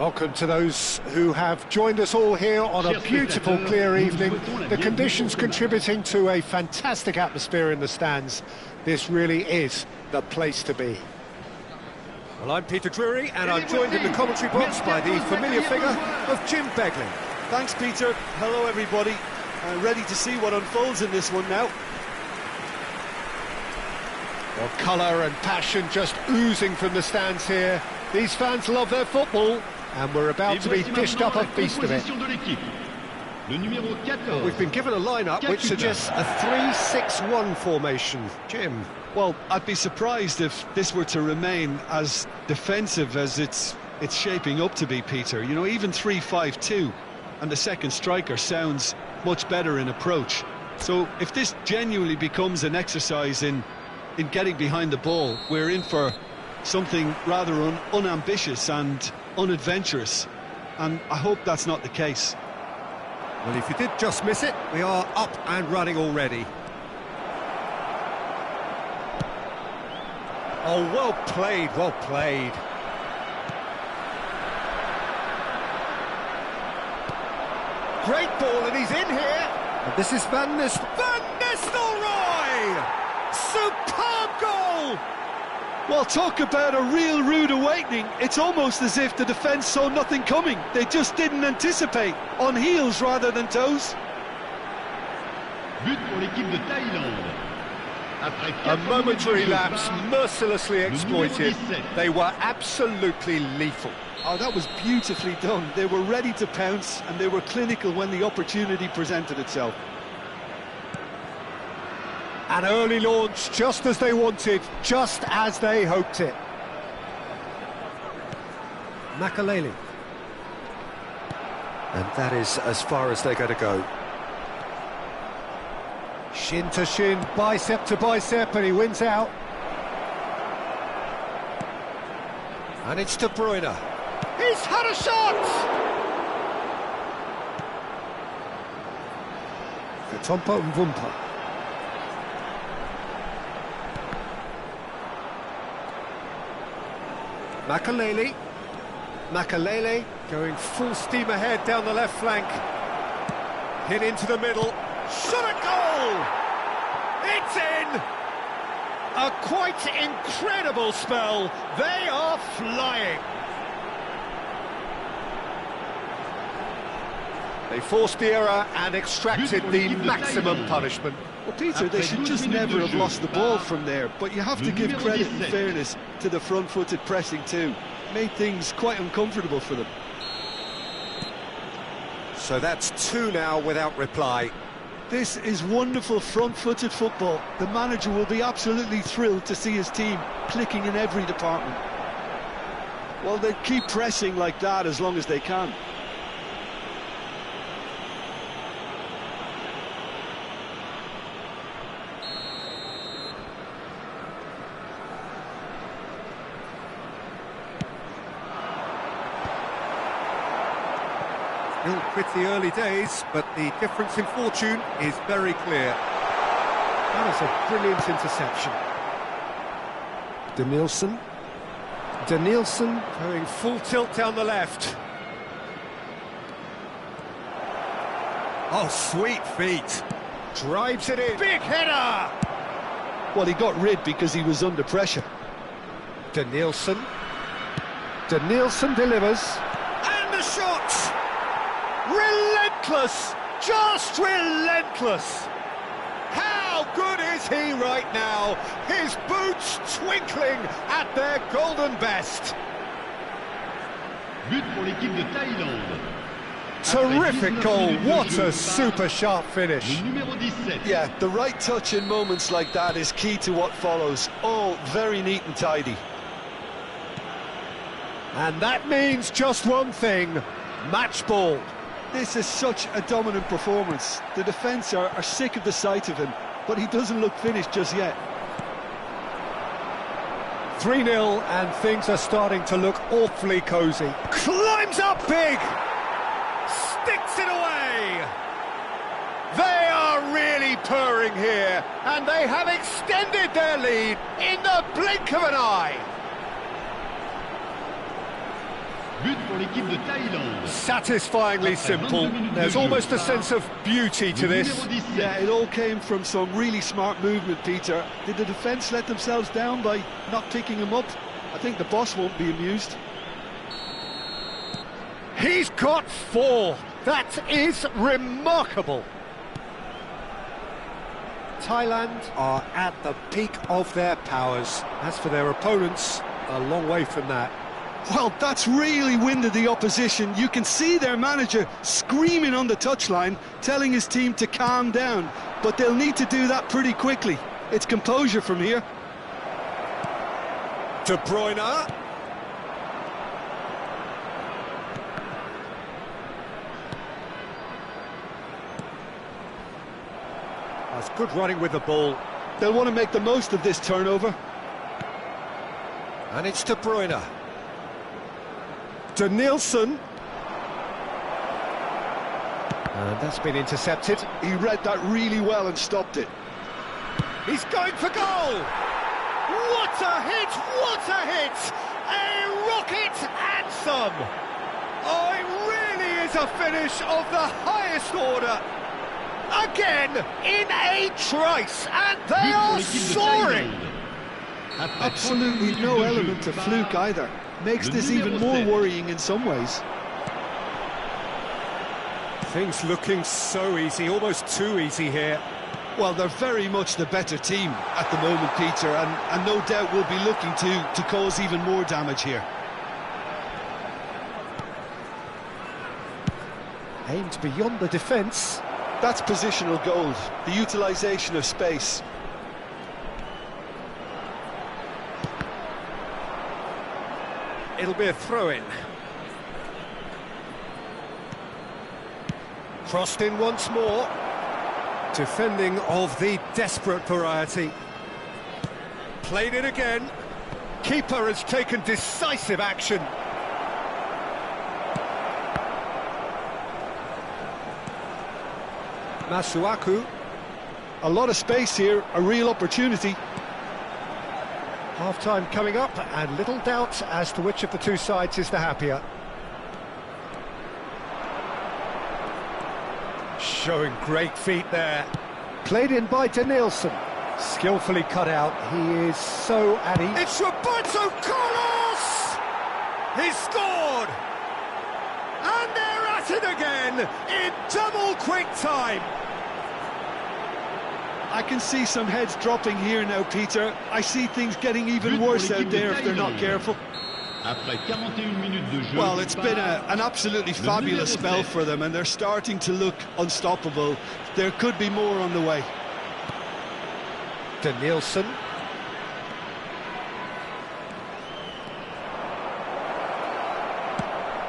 Welcome to those who have joined us all here on a beautiful, clear evening. The conditions contributing to a fantastic atmosphere in the stands. This really is the place to be. Well, I'm Peter Drury, and I'm joined in the commentary box by the familiar figure of Jim Begley. Thanks, Peter. Hello, everybody. I'm ready to see what unfolds in this one now. Well, colour and passion just oozing from the stands here. These fans love their football, and we're about to be dished up a feast of it. Well, we've been given a lineup which suggests a 3-6-1 formation. Jim? Well, I'd be surprised if this were to remain as defensive as it's shaping up to be, Peter. You know, even 3-5-2 and the second striker sounds much better in approach. So if this genuinely becomes an exercise in getting behind the ball, we're in for something rather unambitious and unadventurous, and I hope that's not the case. Well, if you did just miss it, we are up and running already. Oh, well played, well played. Great ball, and he's in here. And this is Van Nistelrooy! Superb goal! Well, talk about a real rude awakening. It's almost as if the defence saw nothing coming. They just didn't anticipate. On heels rather than toes. But pour l'équipe de Thaïlande. A momentary lapse mercilessly exploited. They were absolutely lethal. Oh, that was beautifully done. They were ready to pounce, and they were clinical when the opportunity presented itself. An early launch, just as they wanted, just as they hoped it. Makaleli. And that is as far as they're going to go. Shin to shin, bicep to bicep, and he wins out. And it's De Bruyne. He's had a shot! Vertompa and Wumpa. Makaleli going full steam ahead down the left flank. Hit into the middle. Shot a goal! It's in! A quite incredible spell. They are flying. They forced the error and extracted the maximum punishment. Well, Peter, they should just never have lost the ball from there, but you have to give credit and fairness to the front-footed pressing too. Made things quite uncomfortable for them. So that's 2 now without reply. This is wonderful front-footed football. The manager will be absolutely thrilled to see his team clicking in every department. Well, they keep pressing like that as long as they can. Still pretty early days, but the difference in fortune is very clear. That is a brilliant interception. Danielson going full tilt down the left. Oh, sweet feet. Drives it in. Big header! Well, he got rid because he was under pressure. Danielson delivers. And the shot! Relentless! Just relentless! How good is he right now? His boots twinkling at their golden best. But pour l'équipe de Thaïlande. Terrific goal, what a super sharp finish. Le numéro 17. Yeah, the right touch in moments like that is key to what follows. Oh, very neat and tidy. And that means just one thing, match ball. This is such a dominant performance. The defence are sick of the sight of him, but he doesn't look finished just yet. 3-0 and things are starting to look awfully cosy. Climbs up big! Sticks it away! They are really purring here, and they have extended their lead in the blink of an eye. but pour l'équipe de Thaïlande. Satisfyingly simple. There's almost a sense of beauty to this. Yeah, it all came from some really smart movement, Peter. Did the defence let themselves down by not picking him up? I think the boss won't be amused. He's got 4. That is remarkable. Thailand are at the peak of their powers. As for their opponents, a long way from that. Well, that's really winded the opposition. You can see their manager screaming on the touchline, telling his team to calm down. But they'll need to do that pretty quickly. It's composure from here. De Bruyne. That's good running with the ball. They'll want to make the most of this turnover. And it's De Bruyne. Danielson. And that's been intercepted. He read that really well and stopped it. He's going for goal! What a hit! What a hit! A rocket and some! Oh, it really is a finish of the highest order. Again, in a trice, and they are soaring! Absolutely no element of fluke either. Makes this even more worrying in some ways. Things looking so easy, almost too easy here. Well, they're very much the better team at the moment, Peter, and no doubt will be looking to cause even more damage here. Aimed beyond the defence. That's positional gold, the utilisation of space. It'll be a throw-in. Crossed in once more. Defending of the desperate variety. Played it again. Keeper has taken decisive action. Masuaku. A lot of space here, a real opportunity. Half-time coming up, and little doubt as to which of the two sides is the happier. Showing great feet there. Played in by Danielson. Skillfully cut out. He is so addy. It's Roberto Carlos! He's scored! And they're at it again in double quick time. I can see some heads dropping here now, Peter. I see things getting even worse out there if they're not careful. Well, it's been an absolutely fabulous spell for them, and they're starting to look unstoppable. There could be more on the way. Danielson.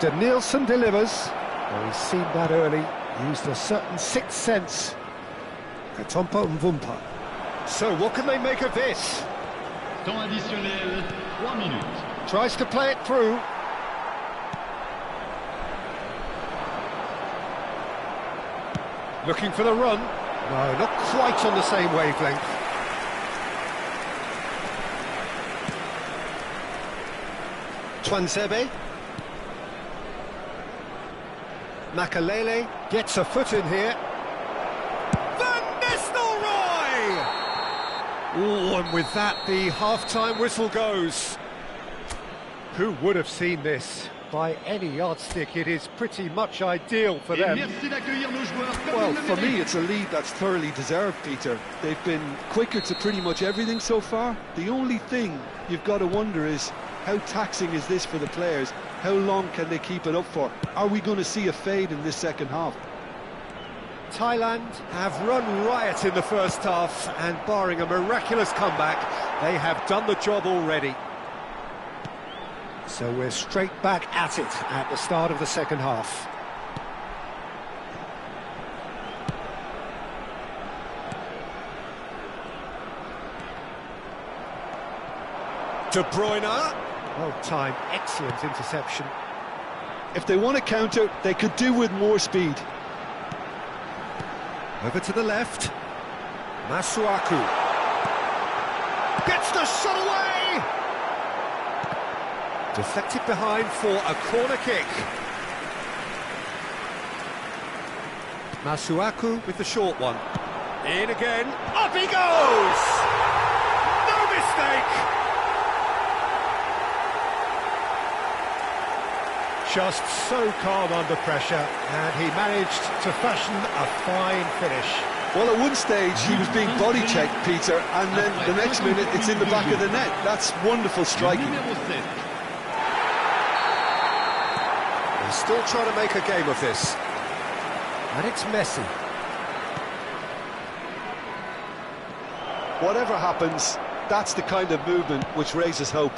Danielson delivers. Well, he's seen that early. Used a certain sixth sense. Katompa Mvumpa. So, what can they make of this? Temps additionnel, 3 minutes. Tries to play it through. Looking for the run. No, not quite on the same wavelength. Twanzebe. Makalele gets a foot in here. Oh, and with that, the half-time whistle goes. Who would have seen this? By any yardstick, it is pretty much ideal for them. Well, for me, it's a lead that's thoroughly deserved, Peter. They've been quicker to pretty much everything so far. The only thing you've got to wonder is, how taxing is this for the players? How long can they keep it up for? Are we going to see a fade in this second half? Thailand have run riot in the first half, and barring a miraculous comeback, they have done the job already. So we're straight back at it at the start of the second half. De Bruyne. Well timed, excellent interception. If they want to counter, they could do with more speed. Over to the left. Masuaku. Gets the shot away! Deflected behind for a corner kick. Masuaku with the short one. In again. Up he goes! No mistake! Just so calm under pressure, and he managed to fashion a fine finish. Well, at one stage he was being body checked, Peter, and then the next minute it's in the back of the net. That's wonderful striking. They're still trying to make a game of this. And it's messy. Whatever happens, that's the kind of movement which raises hope.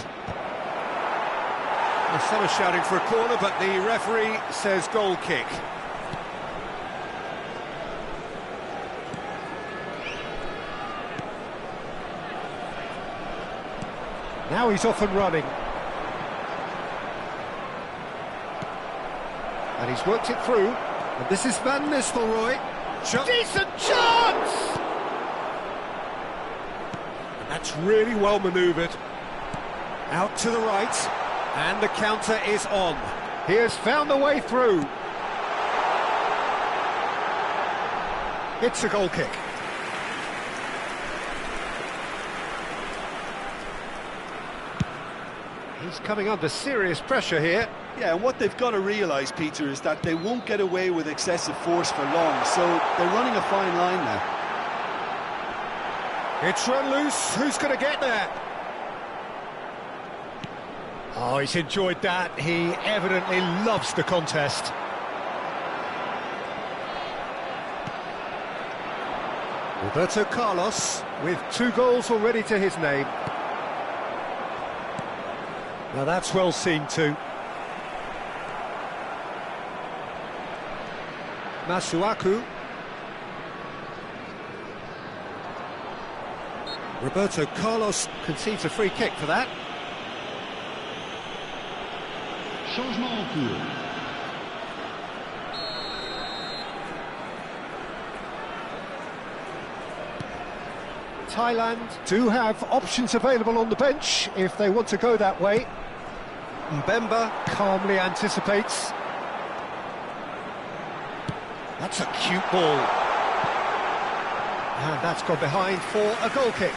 Well, some are shouting for a corner, but the referee says goal kick. Now he's off and running. And he's worked it through. And this is Van Nistelrooy. Decent chance! And that's really well manoeuvred. Out to the right. And the counter is on. He has found the way through. It's a goal kick. He's coming under serious pressure here. Yeah, and what they've got to realise, Peter, is that they won't get away with excessive force for long, so they're running a fine line now. It's run loose. Who's going to get there? Oh, he's enjoyed that. He evidently loves the contest. Roberto Carlos with 2 goals already to his name. Now that's well seen too. Masuaku. Roberto Carlos concedes a free kick for that. Changement en cours. Thailand do have options available on the bench if they want to go that way. Mbemba calmly anticipates. That's a cute ball. And that's gone behind for a goal kick.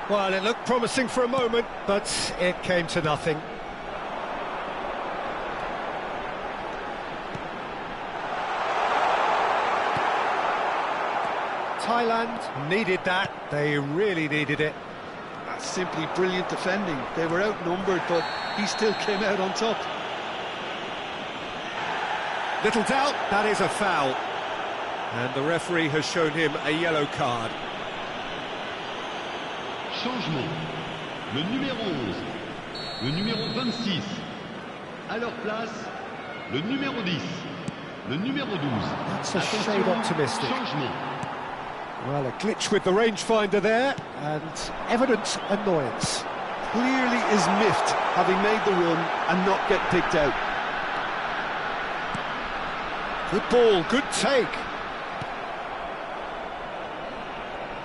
Well, it looked promising for a moment, but it came to nothing. Thailand needed that. They really needed it. That's simply brilliant defending. They were outnumbered, but he still came out on top. Little doubt, that is a foul. And the referee has shown him a yellow card. Changement. Le numéro 11. Le numéro 26. À leur place, le numéro 10. Le numéro 12. That's a shade optimistic. Changement. Well, a glitch with the rangefinder there, and evident annoyance. Clearly is miffed, having made the run and not get picked out. Good ball, good take.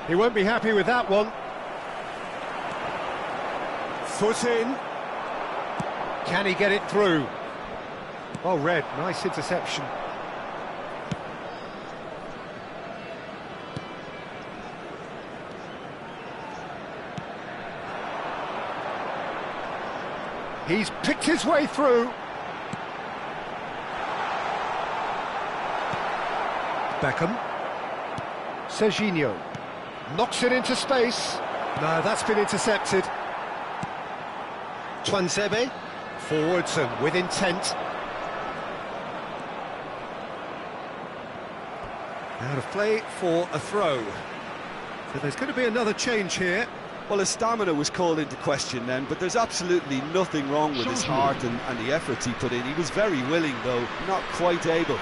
He won't be happy with that one. Foot in. Can he get it through? Oh, Red, nice interception. He's picked his way through. Beckham. Serginho. Knocks it into space. No, that's been intercepted. Twansebe. Forwards and with intent. Out of play for a throw. So there's going to be another change here. Well, his stamina was called into question then, but there's absolutely nothing wrong with his heart and the efforts he put in. He was very willing, though, not quite able.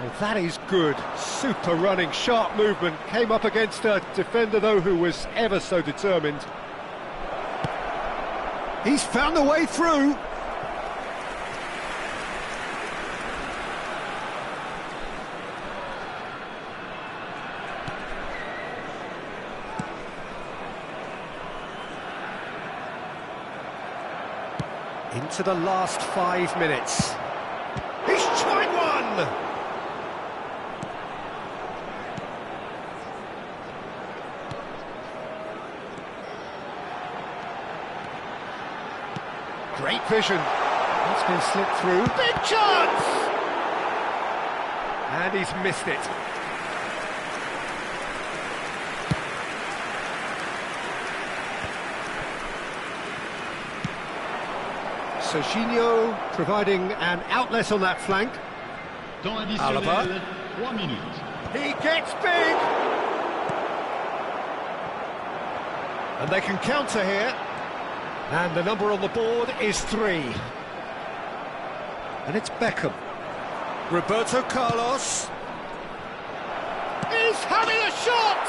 Well, that is good. Super running, sharp movement. Came up against a defender, though, who was ever so determined. He's found a way through. Into the last 5 minutes. He's tried one! Great vision. It's been slipped through. Big chance! And he's missed it. Serginho providing an outlet on that flank. Temps additionnel, 3 minutes. He gets big! And they can counter here. And the number on the board is 3. And it's Beckham. Roberto Carlos. He's having a shot!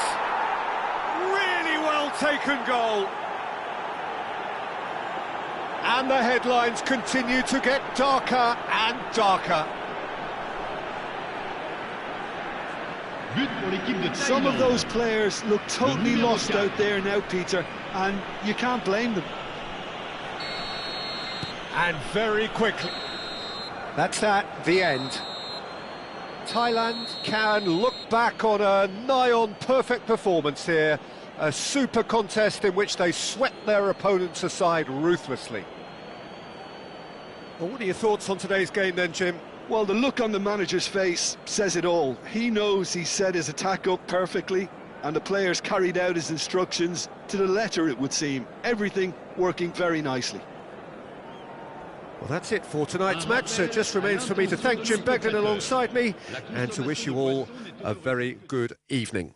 Really well taken goal. And the headlines continue to get darker and darker. But pour l'équipe de Thaïlande. Some of those players look totally lost out there now, Peter, and you can't blame them. And very quickly. That's at the end. Thailand can look back on a nigh-on perfect performance here. A super contest in which they swept their opponents aside ruthlessly. Well, what are your thoughts on today's game then, Jim? Well, the look on the manager's face says it all. He knows he set his attack up perfectly, and the players carried out his instructions to the letter, it would seem. Everything working very nicely. Well, that's it for tonight's match, so it just remains for me to thank Jim Beglin alongside me and to wish you all a very good evening.